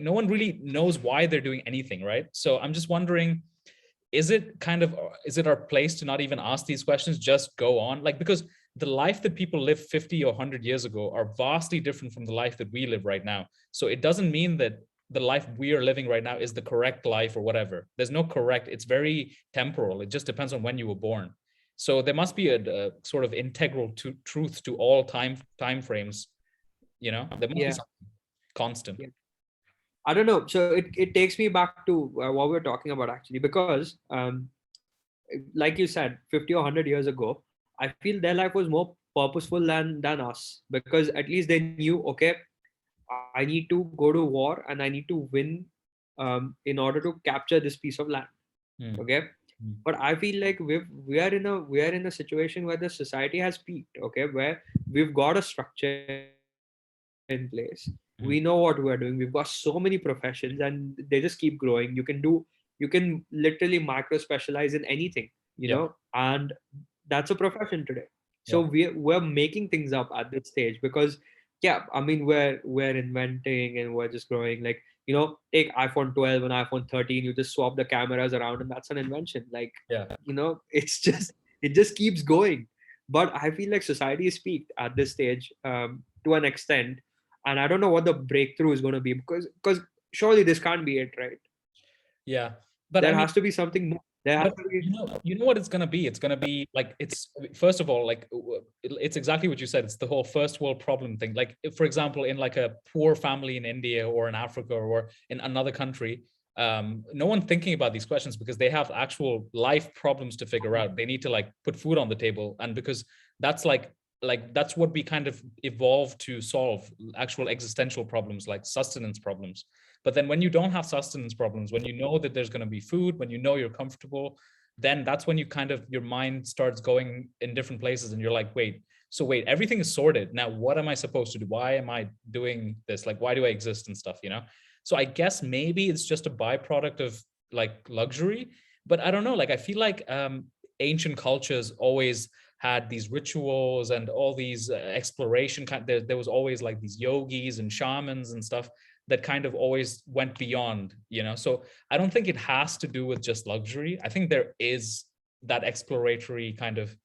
no one really knows why they're doing anything, right? So I'm just wondering, is it our place to not even ask these questions, just go on? Like, because the life that people lived 50 or 100 years ago are vastly different from the life that we live right now. So it doesn't mean that the life we are living right now is the correct life or whatever. There's no correct, it's very temporal. It just depends on when you were born. So there must be a sort of integral truth to all time frames. There must be Yeah, something constant. yeah. I don't know. So it takes me back to what we are talking about actually, because like you said, 50 or 100 years ago, I feel their life was more purposeful than us, because at least they knew, okay, I need to go to war and I need to win in order to capture this piece of land. Mm, Okay. mm, But I feel like we are in a situation where the society has peaked, okay, where we've got a structure in place. We know what we're doing. We've got so many professions and they just keep growing. You can literally micro specialize in anything, yep. and that's a profession today. So Yep. we're making things up at this stage because, yeah, I mean, we're inventing and we're just growing. Like, take iPhone 12 and iPhone 13, you just swap the cameras around and that's an invention. Like, Yeah. it's just, it just keeps going. But I feel like society is peaked at this stage, to an extent, and I don't know what the breakthrough is going to be, because surely this can't be it, right? Yeah. But I There mean, has to be something more. There has but to be. you know what it's gonna be. It's gonna be like, it's first of all, like it's exactly what you said. It's the whole first world problem thing. Like, if, for example, in like a poor family in India or in Africa or in another country, no one thinking about these questions because they have actual life problems to figure out. They need to like put food on the table, and because that's that's what we kind of evolved to solve, actual existential problems like sustenance problems. But then when you don't have sustenance problems, when you know that there's going to be food, when you know you're comfortable, then that's when you kind of, your mind starts going in different places and you're like, wait, everything is sorted. Now, what am I supposed to do? Why am I doing this? Like, why do I exist and stuff? So I guess maybe it's just a byproduct of like luxury, but I don't know. Like, I feel like ancient cultures always had these rituals and all these exploration. There was always like these yogis and shamans and stuff that kind of always went beyond. So I don't think it has to do with just luxury. I think there is that exploratory kind of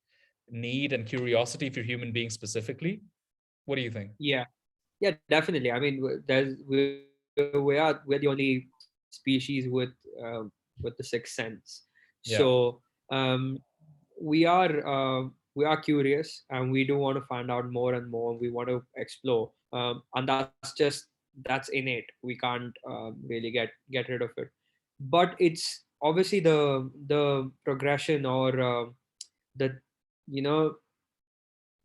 need and curiosity for human beings specifically. What do you think? Yeah, yeah, definitely. I mean, we are the only species with the sixth sense. Yeah. So we are curious and we do want to find out more and more. We want to explore, and that's innate. We can't really get rid of it. But it's obviously the progression, or the you know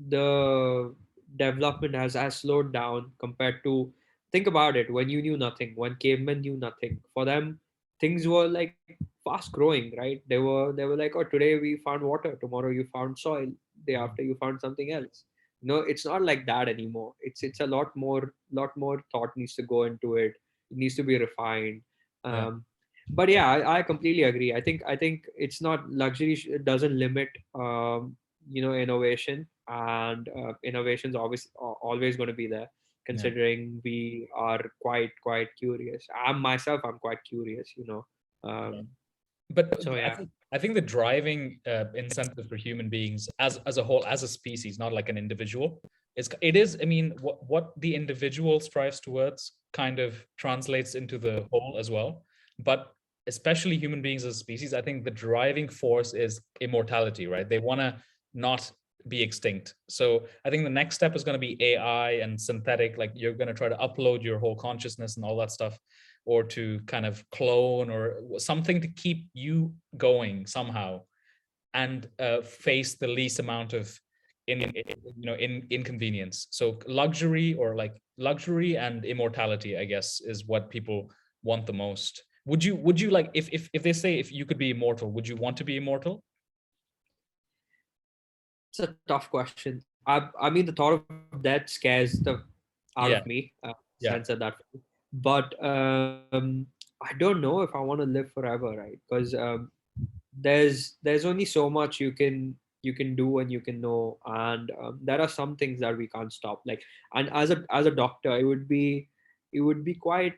the development has slowed down compared to, think about it, when you knew nothing, when cavemen knew nothing. For them, things were like fast growing, right? They were like, oh, today we found water, tomorrow you found soil, day after you found something else. No, it's not like that anymore. It's a lot more thought needs to go into it. It needs to be refined. Yeah, um, but yeah, I completely agree. I think it's not luxury. It doesn't limit innovation, and innovation's always going to be there, yeah. considering we are quite curious. I'm quite curious, um, But so I yeah. think I think the driving incentive for human beings as a whole, as a species, not like an individual, it is. I mean, what the individual strives towards kind of translates into the whole as well. But especially human beings as a species, I think the driving force is immortality, right? They want to not be extinct. So I think the next step is going to be AI and synthetic. Like you're going to try to upload your whole consciousness and all that stuff, or to kind of clone or something to keep you going somehow, and face the least amount of inconvenience. So luxury, or like luxury and immortality, I guess, is what people want the most. Would you like, if they say if you could be immortal, would you want to be immortal? It's a tough question. I mean, the thought of death scares the out of Yeah, me. yeah. Sense that. But I don't know if I want to live forever, right? Because there's only so much you can do and you can know, and there are some things that we can't stop. Like, and as a doctor, it would be quite,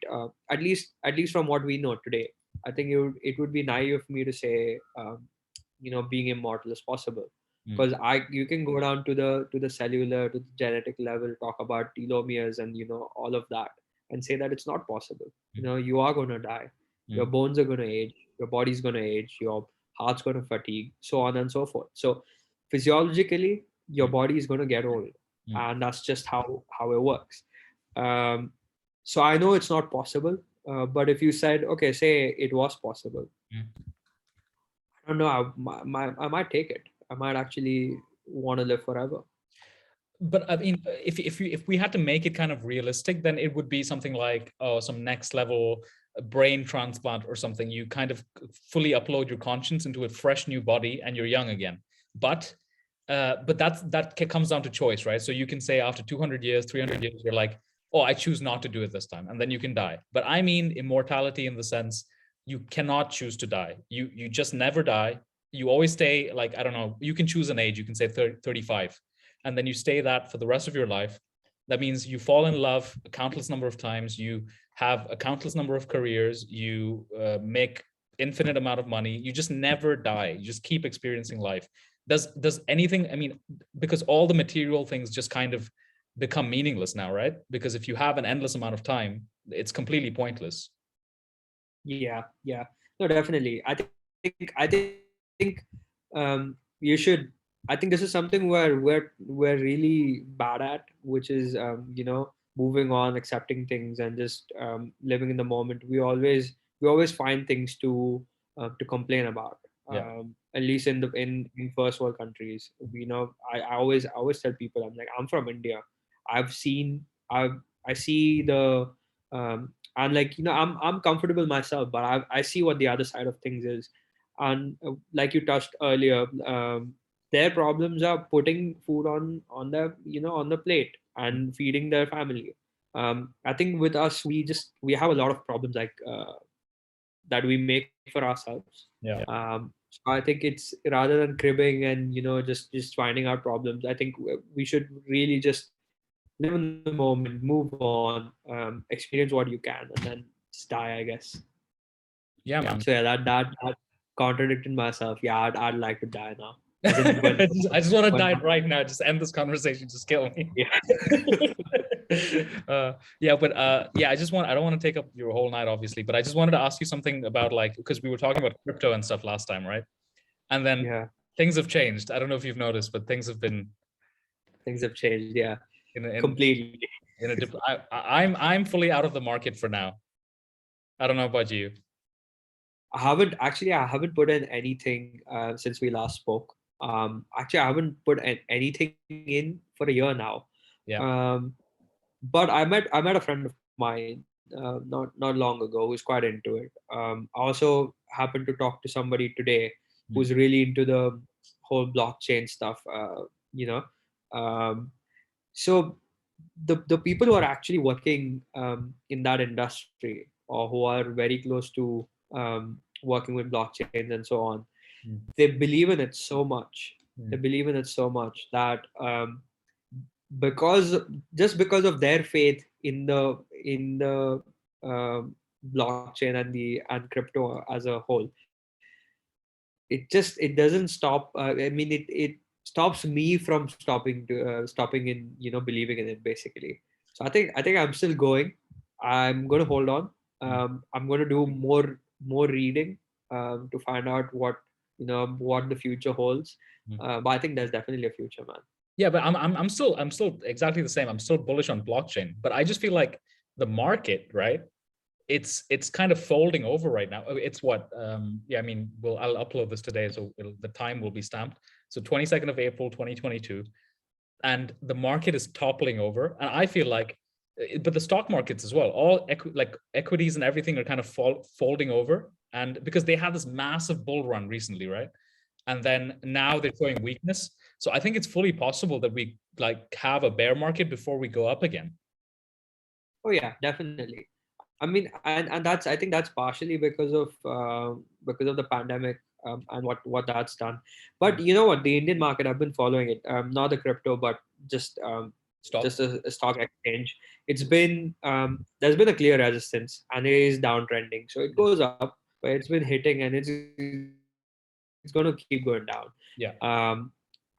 at least from what we know today. I think it would be naive of me to say being immortal is possible, Mm, because I you can go down to the cellular, to the genetic level, talk about telomeres and all of that, and say that it's not possible. mm, You are going to die, your mm, bones are going to age, your body's going to age, your heart's going to fatigue, so on and so forth. So physiologically your mm, body is going to get old, mm, and that's just how it works. um, so I know it's not possible, but if you said, okay, say it was possible, mm. I don't know, I might take it. I might actually want to live forever. But I mean, if we had to make it kind of realistic, then it would be something like, oh, some next level brain transplant or something. You kind of fully upload your conscience into a fresh new body, and you're young again. But that comes down to choice, right? So you can say after 200 years, 300 years, you're like, oh, I choose not to do it this time, and then you can die. But I mean immortality in the sense you cannot choose to die. You just never die. You always stay, like, I don't know. You can choose an age. You can say 30, 35, and then you stay that for the rest of your life. That means you fall in love a countless number of times, you have a countless number of careers, you make infinite amount of money, you just never die, you just keep experiencing life. Does anything, I mean, because all the material things just kind of become meaningless now, right? Because if you have an endless amount of time, it's completely pointless. Yeah, yeah. No, definitely. I think you should. I think this is something where we're really bad at, which is moving on, accepting things, and just living in the moment. We always find things to complain about. Yeah. At least in first world countries, I always tell people, I'm from India. I've seen I see the and like I'm comfortable myself, but I see what the other side of things is. And like you touched earlier, their problems are putting food on the on the plate and feeding their family. I think with us, we have a lot of problems, like that we make for ourselves. Yeah. So I think it's, rather than cribbing and just finding out problems, I think we should really just live in the moment, move on, experience what you can, and then just die, I guess. Yeah, So man. yeah, that contradicted myself. Yeah, I'd like to die now. As in when I just want to when die right now. Just end this conversation. Just kill me. yeah. Yeah, but yeah, I don't want to take up your whole night, obviously, but I just wanted to ask you something about, like, because we were talking about crypto and stuff last time, right? And then Yeah, things have changed. I don't know if you've noticed, but things have been things have changed. Yeah, in a, in completely. in a different. I'm fully out of the market for now. I don't know about you. I haven't put in anything since we last spoke. Actually, I haven't put anything in for a year now. Yeah. Um, but I met a friend of mine not long ago who's quite into it. I also happened to talk to somebody today who's Mm, really into the whole blockchain stuff. You know, um, So the people who are actually working in that industry, or who are very close to working with blockchains and so on, Mm, they believe in it so much. They mm, believe in it so much that because because of their faith in the blockchain and crypto as a whole, it doesn't stop. I mean, it stops me from stopping in, believing in it, basically. So I think I'm still going. I'm going to hold on. mm, I'm going to do more reading to find out what the future holds. mm. But I think there's definitely a future, man. Yeah, but I'm still exactly the same. I'm still bullish on blockchain, but I just feel like the market, right? It's kind of folding over right now. It's what yeah, I mean, I'll upload this today, so the time will be stamped. So 22nd of April 2022, and the market is toppling over, and I feel like but the stock markets as well, all like equities and everything are kind of folding over, and because they had this massive bull run recently, right? And then now they're showing weakness. So I think it's fully possible that we like have a bear market before we go up again. Oh yeah, definitely. I mean, and that's, I think that's partially because of the pandemic, and what that's done. But you know what, the Indian market, I've been following it, not the crypto, but just Stock. a stock exchange. It's been there's been a clear resistance, and it is downtrending. So it goes up, but it's been hitting, and it's going to keep going down. um Yeah.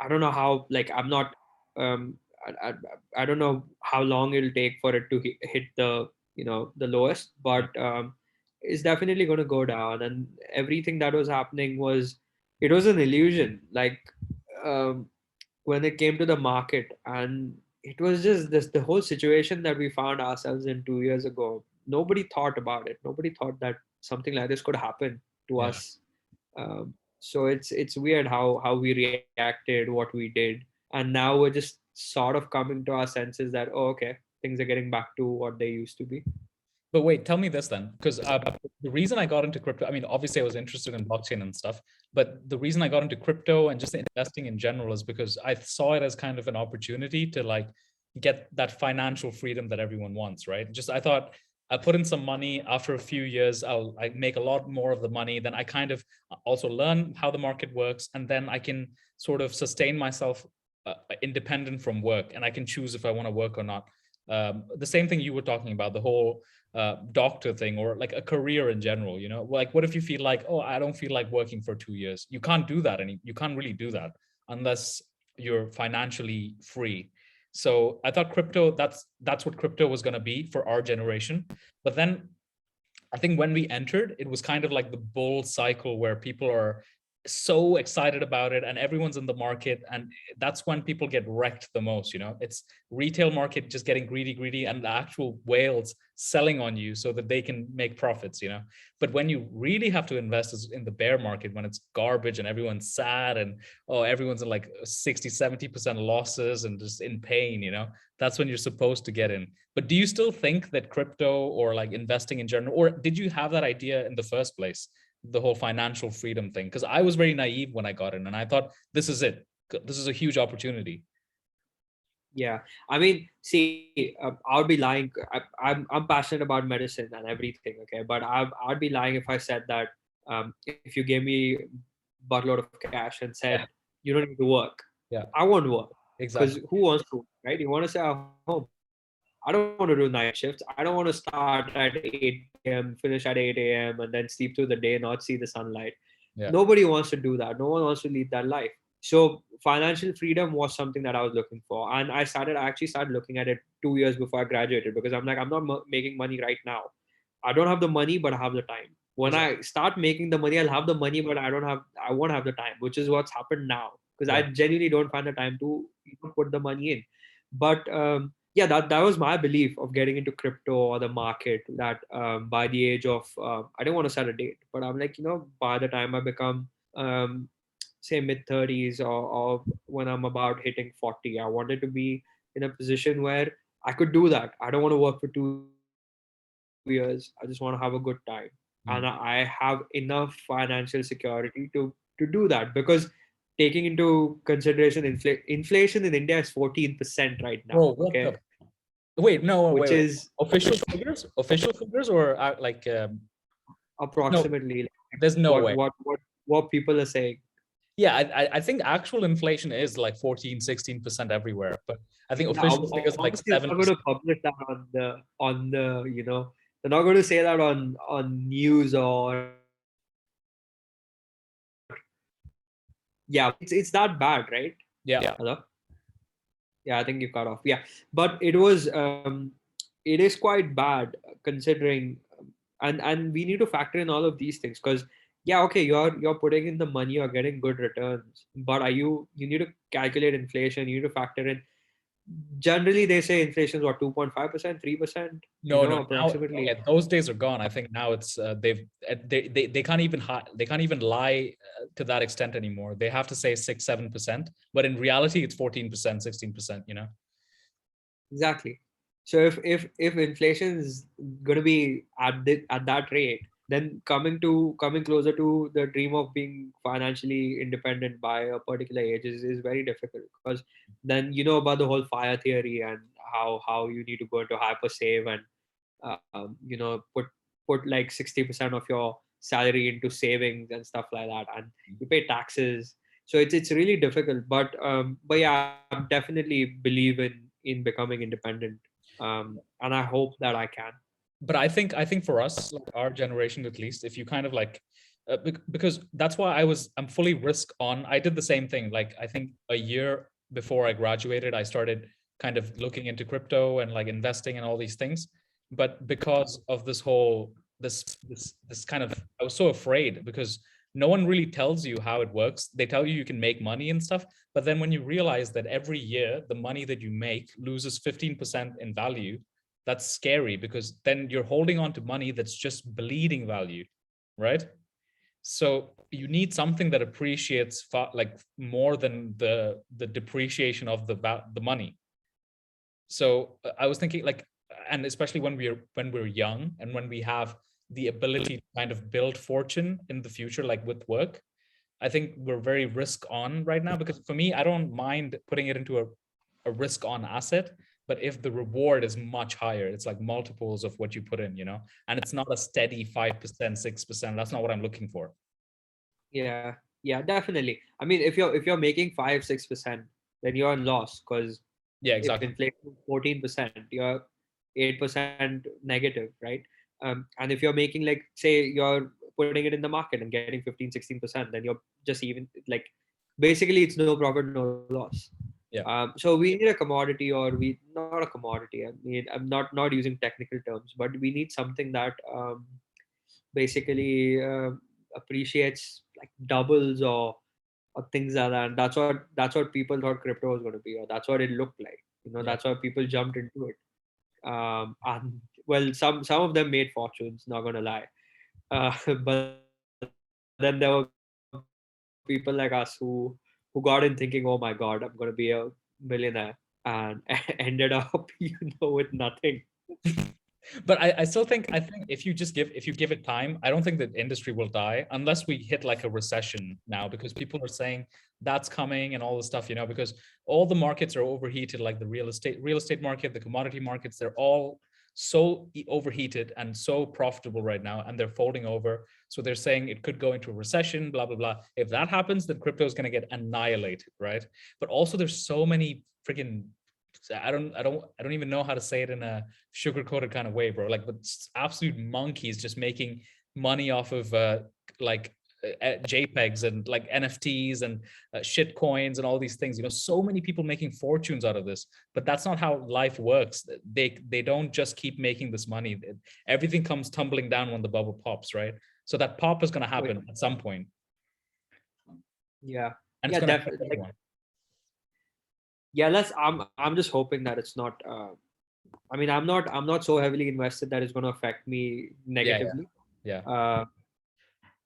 I don't know how, like, I'm not I don't know how long it'll take for it to hit the lowest, but Yeah. it's definitely going to go down. And everything that was happening was, it was an illusion. Like, um, when it came to the market, and it was just this, the whole situation that we found ourselves in 2 years ago. Nobody thought about it. Nobody thought that something like this could happen to Yeah. us. So it's weird how we reacted, what we did, and now we're just sort of coming to our senses that, oh, okay, things are getting back to what they used to be. But wait, tell me this then, because the reason I got into crypto, I mean, obviously I was interested in blockchain and stuff, but the reason I got into crypto and just investing in general is because I saw it as kind of an opportunity to like get that financial freedom that everyone wants, right? Just I thought I put in some money. After a few years, I make a lot more of the money. Then I kind of also learn how the market works, and then I can sort of sustain myself independent from work, and I can choose if I want to work or not. The same thing you were talking about, the whole doctor thing, or like a career in general, like what if you feel like, oh, I don't feel like working for 2 years. You can't do that, and you can't really do that unless you're financially free. So I thought crypto, that's what crypto was going to be for our generation. But then I think when we entered, it was kind of like the bull cycle where people are so excited about it and everyone's in the market, and that's when people get wrecked the most. It's retail market just getting greedy, and the actual whales selling on you so that they can make profits. But when you really have to invest is in the bear market, when it's garbage and everyone's sad, and oh, everyone's in like 60-70% losses and just in pain. That's when you're supposed to get in. But do you still think that crypto or like investing in general, or did you have that idea in the first place, the whole financial freedom thing? Because I was very naive when I got in, and I thought this is it. This is a huge opportunity. Yeah, I mean, see, I would be lying. I'm passionate about medicine and everything, okay, but I'd be lying if I said that if you gave me buttload of cash and said Yeah, you don't need to work, yeah, I won't work, because exactly. who wants to, right? You want to stay at home. I don't want to do night shifts. I don't want to start at 8 p.m., finish at 8 a.m., and then sleep through the day, not see the sunlight. Yeah. Nobody wants to do that. No one wants to lead that life. So financial freedom was something that I was looking for, and I actually started looking at it 2 years before I graduated, because I'm like, I'm not making money right now. I don't have the money, but I have the time. When Exactly. I start making the money, I'll have the money, but I won't have the time, which is what's happened now, because I Yeah. genuinely don't find the time to put the money in. But yeah, that was my belief of getting into crypto or the market, that by the age of I don't want to set a date, but I'm like, by the time I become um, say mid 30s, or when I'm about hitting 40, I wanted to be in a position where I could do that. I don't want to work for 2 years. I just want to have a good time. And I have enough financial security to do that, because taking into consideration inflation in India is 14% right now. Bro, what Okay, the? Wait, no, which wait. is Official figures, or like no? approximately like There's no way. what people are saying. Yeah, I think actual inflation is like 14, 16% everywhere, but I think Yeah, official figures like obviously they're not going 7%. to publish that on the they're not going to say that on news or yeah, it's that bad, right? Yeah. Hello? Yeah, I think you cut off. Yeah, but it is quite bad considering, and we need to factor in all of these things because yeah, okay, you're putting in the money, you're getting good returns, but you need to calculate inflation, you need to factor in. Generally, they say inflation is what 2.5%, 3%, No. Now, approximately. okay, those days are gone. I think now it's they can't even they can't even lie to that extent anymore. They have to say 6, 7%, but in reality, it's 14%, 16%. Exactly. So if inflation is going to be at that rate, then coming closer to the dream of being financially independent by a particular age is very difficult because then you know about the whole fire theory and how you need to go into hyper save and put like 60% of your salary into savings and stuff like that, and you pay taxes. So it's really difficult, but yeah, I definitely believe in becoming independent, and I hope that I can. But I think for us, like our generation at least, if you kind of like because that's why I'm fully risk on. I did the same thing. Like I think a year before I graduated, I started kind of looking into crypto and like investing and all these things. But because of this whole this kind of, I was so afraid because no one really tells you how it works. They tell you you can make money and stuff, but then when you realize that every year the money that you make loses 15% in value, that's scary because then you're holding on to money that's just bleeding value, right? So you need something that appreciates like more than the depreciation of the money. So I was thinking like, and especially when we're young and when we have the ability to kind of build fortune in the future, like with work, I think we're very risk on right now because for me, I don't mind putting it into a risk on asset, but if the reward is much higher, it's like multiples of what you put in, and it's not a steady 5%, 6%. That's not what I'm looking for. Yeah, yeah, definitely. I mean, if you're making 5-6%, then you're in loss because Yeah, if exactly. inflation is 14%, you're 8% negative, right? And if you're making, like, say you're putting it in the market and getting 15-16%, then you're just even like basically it's no profit, no loss. Yeah. So we need a commodity, or we not a commodity. I mean, I'm not using technical terms, but we need something that basically appreciates like doubles or things like that. And that's what people thought crypto was going to be, or that's what it looked like. Yeah. That's why people jumped into it. And well, some of them made fortunes. Not gonna lie, but then there were people like us who got in thinking, "Oh my God, I'm gonna be a millionaire," and ended up, with nothing. But I still think if you give it time, I don't think that industry will die unless we hit like a recession now, because people are saying that's coming and all this stuff, because all the markets are overheated, like the real estate market, the commodity markets, they're all so overheated and so profitable right now, and they're folding over. So they're saying it could go into a recession, blah blah blah. If that happens, then crypto is going to get annihilated, right? But also there's so many freaking, I don't even know how to say it in a sugar coated kind of way, bro. Like, but absolute monkeys just making money off of like JPEGs and like NFTs and shit coins and all these things. So many people making fortunes out of this, but that's not how life works. They don't just keep making this money. Everything comes tumbling down when the bubble pops, right? So that pop is going to Wait, happen at some point, yeah, and it's yeah, going to affect definitely. Like, everyone. yeah, I'm just hoping that it's not. I mean, I'm not so heavily invested that it's going to affect me Yeah, negatively. yeah, Uh,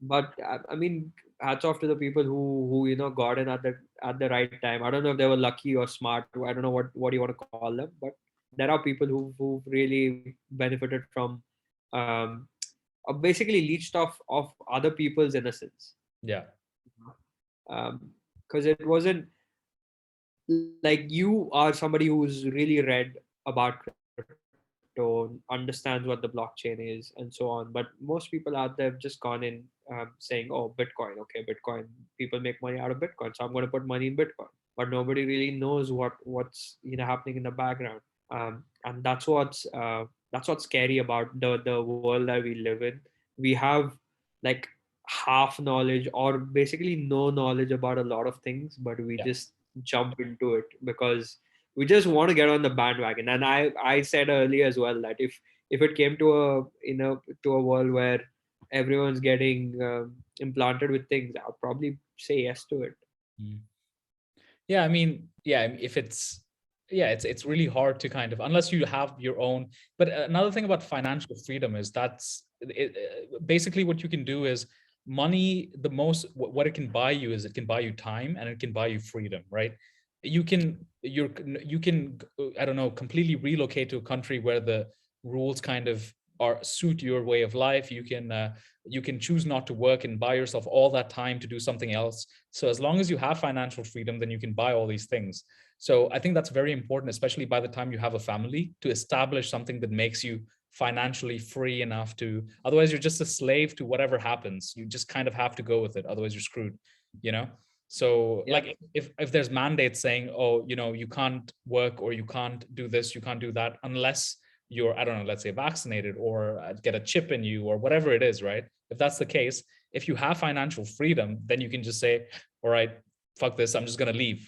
but I mean, hats off to the people who got in at the right time. I don't know if they were lucky or smart. I don't know what you want to call them, but there are people who really benefited from um, basically leached off of other people's innocence. yeah, Because because it wasn't like you are somebody who's really read about crypto, understands what the blockchain is, and so on. But most people out there have just gone in saying, "Oh, Bitcoin, okay, Bitcoin. People make money out of Bitcoin, so I'm going to put money in Bitcoin." But nobody really knows what's happening in the background, and that's what's scary about the world that we live in. We have like half knowledge or basically no knowledge about a lot of things, but we Yeah. just jump into it because we just want to get on the bandwagon. And I said earlier as well that if it came to a world where everyone's getting implanted with things, I'll probably say yes to it. Mm. Yeah, I mean, yeah, if it's, yeah, it's really hard to kind of, unless you have your own. But another thing about financial freedom is that's it, basically what you can do is money. The most what it can buy you is it can buy you time and it can buy you freedom, right? You can I don't know, completely relocate to a country where the rules kind of are suit your way of life. You can choose not to work and buy yourself all that time to do something else. So as long as you have financial freedom, then you can buy all these things. So I think that's very important, especially by the time you have a family, to establish something that makes you financially free enough to, otherwise you're just a slave to whatever happens. You just kind of have to go with it. Otherwise you're screwed, you know? So Yeah. like if there's mandates saying, oh, you can't work or you can't do this, you can't do that unless you're, I don't know, let's say vaccinated or get a chip in you or whatever it is, right? If that's the case, if you have financial freedom, then you can just say, all right, fuck this, I'm just going to leave,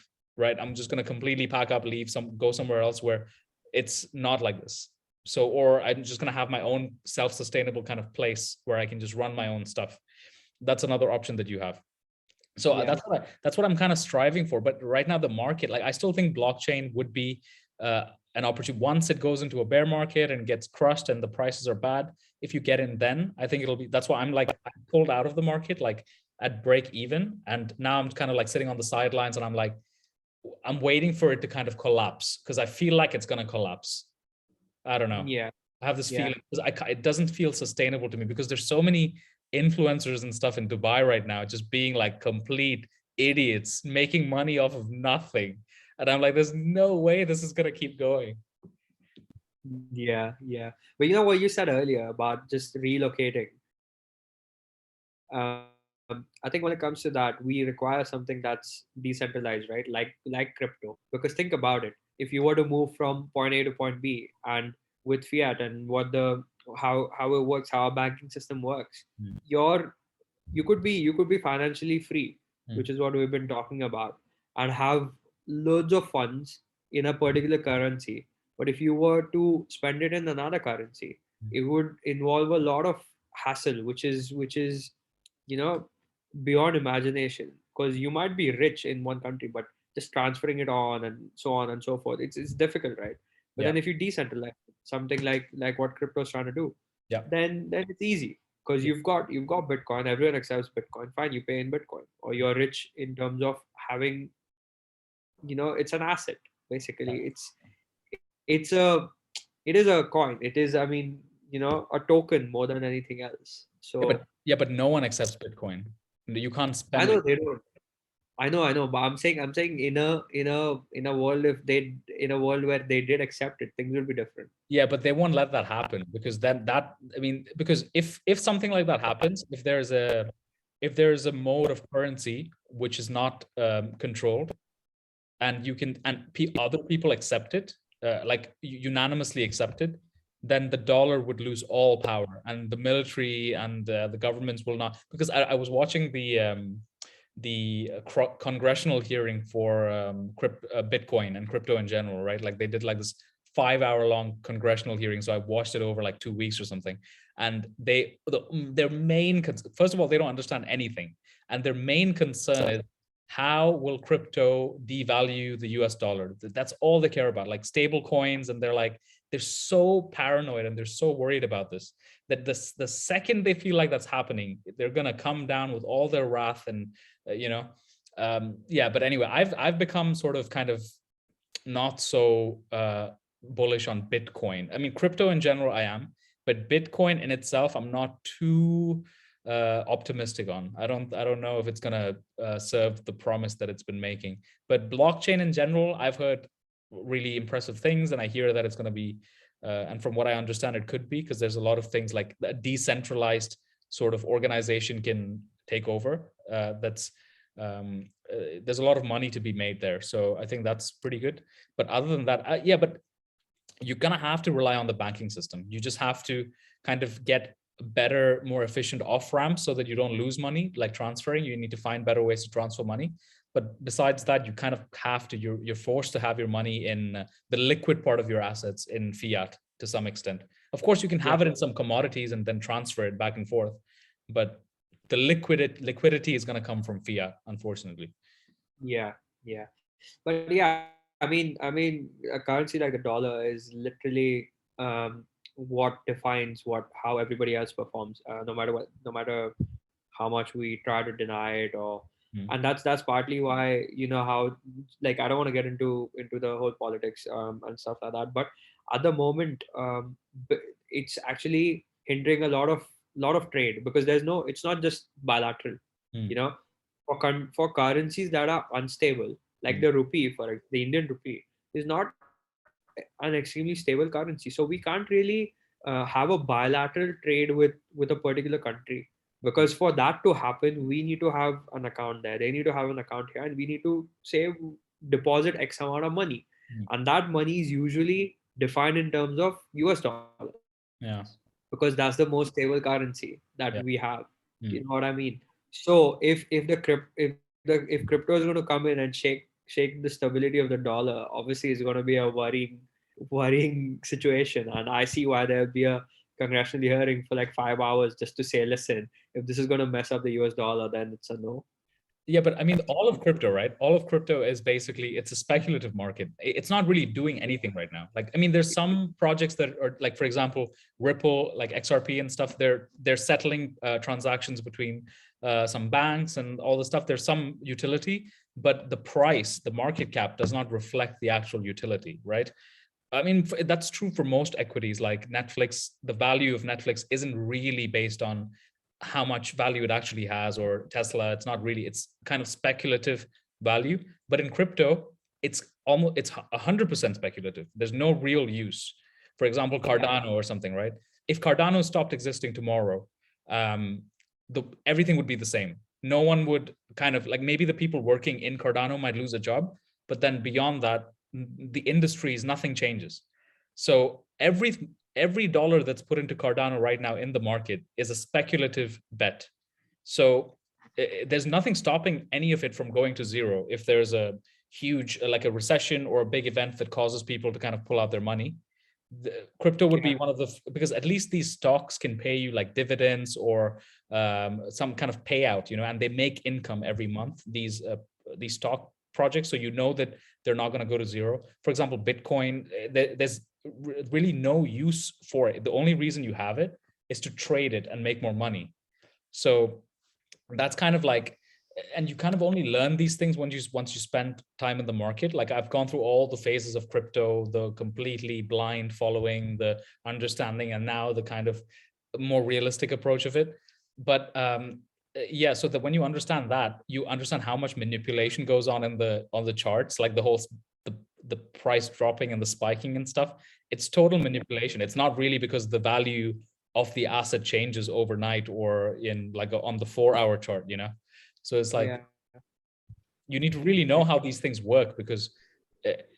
right? I'm just going to completely pack up, leave, go somewhere else where it's not like this. So, or I'm just going to have my own self-sustainable kind of place where I can just run my own stuff. That's another option that you have. So Yeah. that's what I'm kind of striving for. But right now, the market, like I still think blockchain would be an opportunity once it goes into a bear market and gets crushed and the prices are bad. If you get in, then I think it'll be. That's why I pulled out of the market like at break even, and now I'm kind of like sitting on the sidelines and I'm like, I'm waiting for it to kind of collapse because I feel like it's going to collapse. I don't know. Yeah. I have this Yeah. feeling because it doesn't feel sustainable to me because there's so many influencers and stuff in Dubai right now just being like complete idiots making money off of nothing. And I'm like, there's no way this is gonna keep going. Yeah. Yeah. But you know what you said earlier about just relocating. I think when it comes to that, we require something that's decentralized, right? Like crypto. Because think about it. If you were to move from point A to point B and with fiat and how it works, how our banking system works, Mm, your you could be financially free, mm, which is what we've been talking about, and have loads of funds in a particular currency. But if you were to spend it in another currency, mm. it would involve a lot of hassle, which is you know beyond imagination, because you might be rich in one country, but just transferring it on and so forth, it's difficult, right? But Yeah, then if you decentralize something like what crypto is trying to do, yeah, then it's easy, because you've got Bitcoin, everyone accepts Bitcoin, fine, you pay in Bitcoin, or you're rich in terms of having, it's an asset basically. yeah. It is a coin. It is, I mean, a token more than anything else. Yeah, So but no one accepts Bitcoin. You can't I spend know it. they don't. I know, but I'm saying in a world, if they in a world where they did accept it, things would be different. Yeah, but they won't let that happen because then that I mean, because if something like that happens, if there's a mode of currency which is not controlled, and you can and other people accept it, like unanimously accept it, then the dollar would lose all power and the military and the governments will not. Because I was watching the congressional hearing for Bitcoin and crypto in general, right? Like they did like this 5 hour long congressional hearing. So I watched it over like 2 weeks or something. And their main, first of all, they don't understand anything. And their main concern is how will crypto devalue the US dollar? That's all they care about, like stable coins. And they're so paranoid and they're so worried about this that the second they feel like that's happening, they're going to come down with all their wrath and, yeah. But anyway, I've become sort of kind of not so bullish on Bitcoin. I mean, crypto in general, I am, but Bitcoin in itself, I'm not too optimistic on. I don't know if it's gonna serve the promise that it's been making. But blockchain in general, I've heard really impressive things, and I hear that it's gonna be, and from what I understand, it could be, because there's a lot of things like a decentralized sort of organization can take over. There's a lot of money to be made there, so I think that's pretty good. But other than that, yeah, but you're gonna have to rely on the banking system. You just have to kind of get better, more efficient off ramps so that you don't lose money, like transferring. You need to find better ways to transfer money. But besides that, you kind of have to, you're forced to have your money in the liquid part of your assets in fiat to some extent. Of course, you can have it in some commodities and then transfer it back and forth, but the liquidity is going to come from fiat, unfortunately. Yeah, yeah. But yeah, I mean, a currency like the dollar is literally what defines how everybody else performs. No matter what, no matter how much we try to deny it, or and that's partly why, how, like, I don't want to get into the whole politics and stuff like that, but at the moment, it's actually hindering a lot of trade, because it's not just bilateral, you know for currencies that are unstable, like the rupee, the Indian rupee is not an extremely stable currency. So we can't really have a bilateral trade with a particular country, because for that to happen, we need to have an account there. They need to have an account here, and we need to deposit X amount of money, and that money is usually defined in terms of US dollars. Yeah. Because that's the most stable currency that Yeah. we have. You know what I mean? So if crypto is going to come in and shake the stability of the dollar, obviously it's going to be a worrying situation, and I see why there'll be a congressional hearing for like 5 hours just to say, listen, if this is going to mess up the US dollar, then it's a no. Yeah, but I mean, all of crypto, right? All of crypto is basically, it's a speculative market. It's not really doing anything right now. Like, I mean, there's some projects that are like, for example, Ripple, like XRP and stuff. They're settling transactions between some banks and all the stuff. There's some utility, but the price, the market cap, does not reflect the actual utility, right? I mean, that's true for most equities, like Netflix. The value of Netflix isn't really based on how much value it actually has, or Tesla. It's not really, it's kind of speculative value. But in crypto, it's 100% speculative. There's no real use. For example, Cardano or something, right? If Cardano stopped existing tomorrow, everything would be the same. No one would, kind of like, maybe the people working in Cardano might lose a job, but then beyond that, the industries, nothing changes. So every dollar that's put into Cardano right now in the market is a speculative bet. So there's nothing stopping any of it from going to zero if there's a huge, like a recession or a big event that causes people to kind of pull out their money. Crypto would be one of the, because at least these stocks can pay you like dividends or some kind of payout, and they make income every month, these stock projects. So that they're not going to go to zero. For example, Bitcoin, there's really no use for it. The only reason you have it is to trade it and make more money. So that's kind of like, and you kind of only learn these things once you spend time in the market. Like, I've gone through all the phases of crypto, the completely blind following, the understanding, and now the kind of more realistic approach of it. But yeah, so that when you understand that, you understand how much manipulation goes on the charts, like the price dropping and the spiking and stuff. It's total manipulation. It's not really because the value of the asset changes overnight or in like on the 4-hour chart, So it's like, you need to really know how these things work, because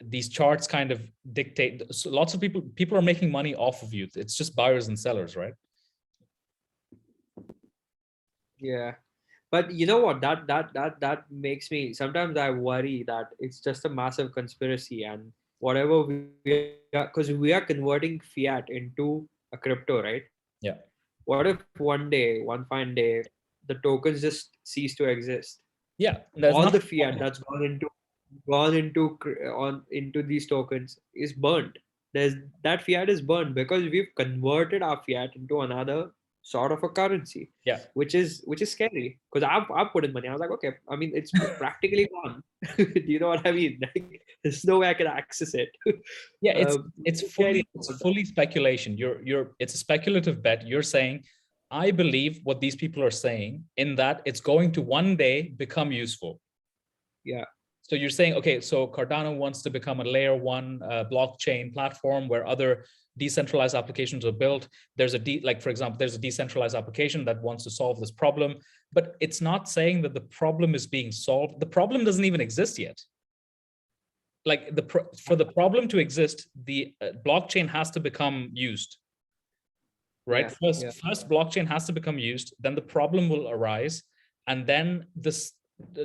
these charts kind of dictate. So lots of people are making money off of you. It's just buyers and sellers, right? Yeah. But you know what? That makes me, sometimes I worry that it's just a massive conspiracy, and whatever because we are converting fiat into a crypto, right? Yeah. What if one fine day, the tokens just cease to exist? Yeah. All the fiat that's gone into these tokens is burnt. That fiat is burned because we've converted our fiat into another sort of a currency. Yeah. Which is scary, because I've put in money. I was like, okay, I mean, it's practically gone. Do you know what I mean? Like, there's no way I can access it. Yeah, it's fully speculation. It's a speculative bet. You're saying I believe what these people are saying in that it's going to one day become useful. Yeah. So you're saying, okay, so Cardano wants to become a layer one blockchain platform where other decentralized applications are built. There's like, for example, there's a decentralized application that wants to solve this problem, but it's not saying that the problem is being solved. The problem doesn't even exist yet. Like for the problem to exist, the blockchain has to become used, right? First blockchain has to become used, then the problem will arise, and then this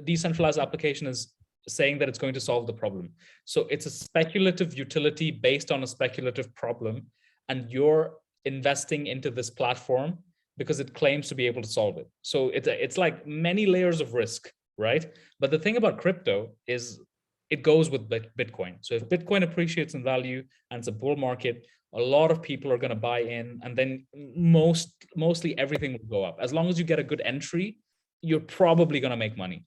decentralized application is saying that it's going to solve the problem. So it's a speculative utility based on a speculative problem, and you're investing into this platform because it claims to be able to solve it. So it's like many layers of risk, right? But the thing about crypto is it goes with Bitcoin. So if Bitcoin appreciates in value and it's a bull market, a lot of people are going to buy in, and then mostly everything will go up. As long as you get a good entry, you're probably going to make money.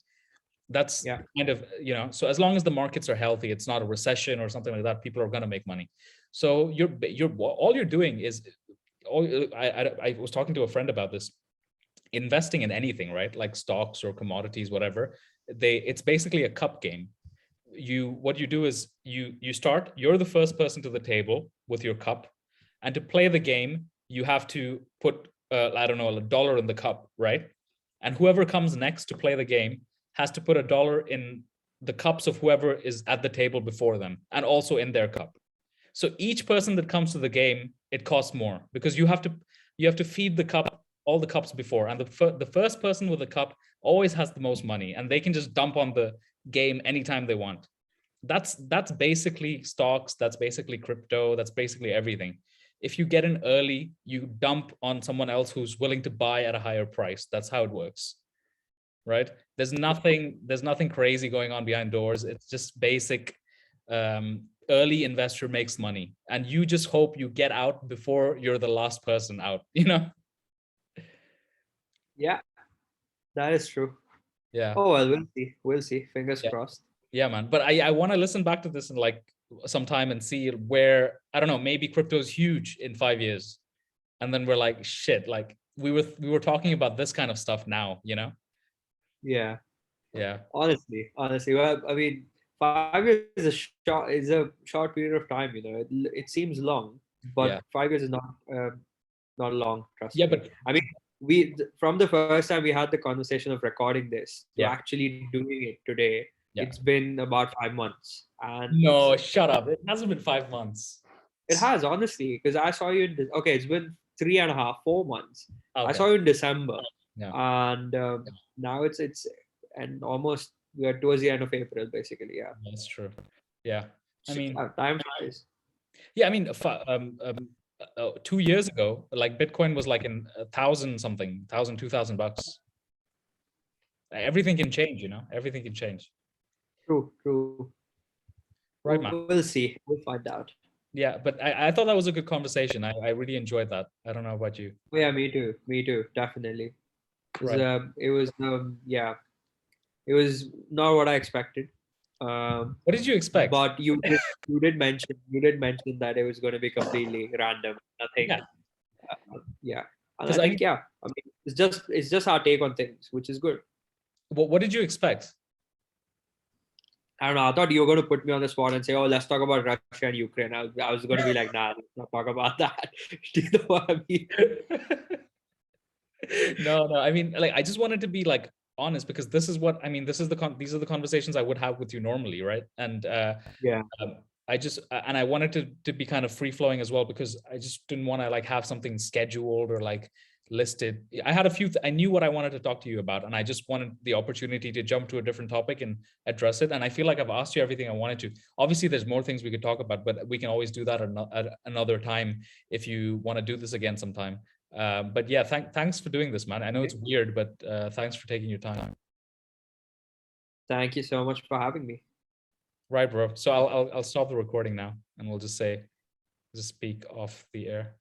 That's kind of, so as long as the markets are healthy, it's not a recession or something like that, people are going to make money. So all you're doing is, I was talking to a friend about this, investing in anything, right? Like stocks or commodities, whatever, it's basically a cup game. What you do is you're the first person to the table with your cup, and to play the game you have to put I don't know, $1 in the cup, right? And whoever comes next to play the game has to put $1 in the cups of whoever is at the table before them, and also in their cup. So each person that comes to the game, it costs more, because you have to feed the cup, all the cups before, and the first person with the cup always has the most money, and they can just dump on the game anytime they want. That's basically stocks, that's basically crypto, that's basically everything. If you get in early, you dump on someone else who's willing to buy at a higher price. That's how it works, right? There's nothing crazy going on behind doors. It's just basic early investor makes money, and you just hope you get out before you're the last person out, Yeah, that is true. Yeah. Oh, well, we'll see, fingers crossed. Yeah, man. But I want to listen back to this in like some time and see where, I don't know, maybe crypto is huge in 5 years, and then we're like, shit, like we were talking about this kind of stuff now, Yeah. Honestly, Well, I mean, 5 years is a short period of time. It seems long, but 5 years is not long. Trust me. But I mean, from the first time we had the conversation of recording this to actually doing it today, it's been about 5 months. And no, shut up! It hasn't been 5 months. It has, honestly, because I saw you okay. It's been 3.5, 4 months. Okay. I saw you in December, and now it's and almost we are towards the end of April, basically. Yeah, that's true. Yeah, I mean, time flies. Yeah, I mean, 2 years ago, like Bitcoin was like in 1,000 something, $2,000. Everything can change, everything can change. True. Right, man. We'll see. We'll find out. Yeah, but I thought that was a good conversation. I really enjoyed that. I don't know about you. Yeah, me too. Definitely. It was not what I expected. What did you expect? But you did mention that it was going to be completely random. Nothing. Yeah. And I think I mean, it's just our take on things, which is good. What did you expect? I don't know. I thought you were going to put me on the spot and say, "Oh, let's talk about Russia and Ukraine." I was going to be like, "Nah, let's not talk about that." Do you know what I mean? No. I mean, like, I just wanted to be like honest, because this is what I mean. These are the conversations I would have with you normally, right? And I wanted to be kind of free flowing as well, because I just didn't want to like have something scheduled or like listed. I had a few, I knew what I wanted to talk to you about, and I just wanted the opportunity to jump to a different topic and address it. And I feel like I've asked you everything I wanted to. Obviously, there's more things we could talk about, but we can always do that at another time if you want to do this again sometime. But yeah, thanks for doing this, man. I know it's weird, but thanks for taking your time. Thank you so much for having me. Right, bro. So I'll stop the recording now, and we'll just speak off the air.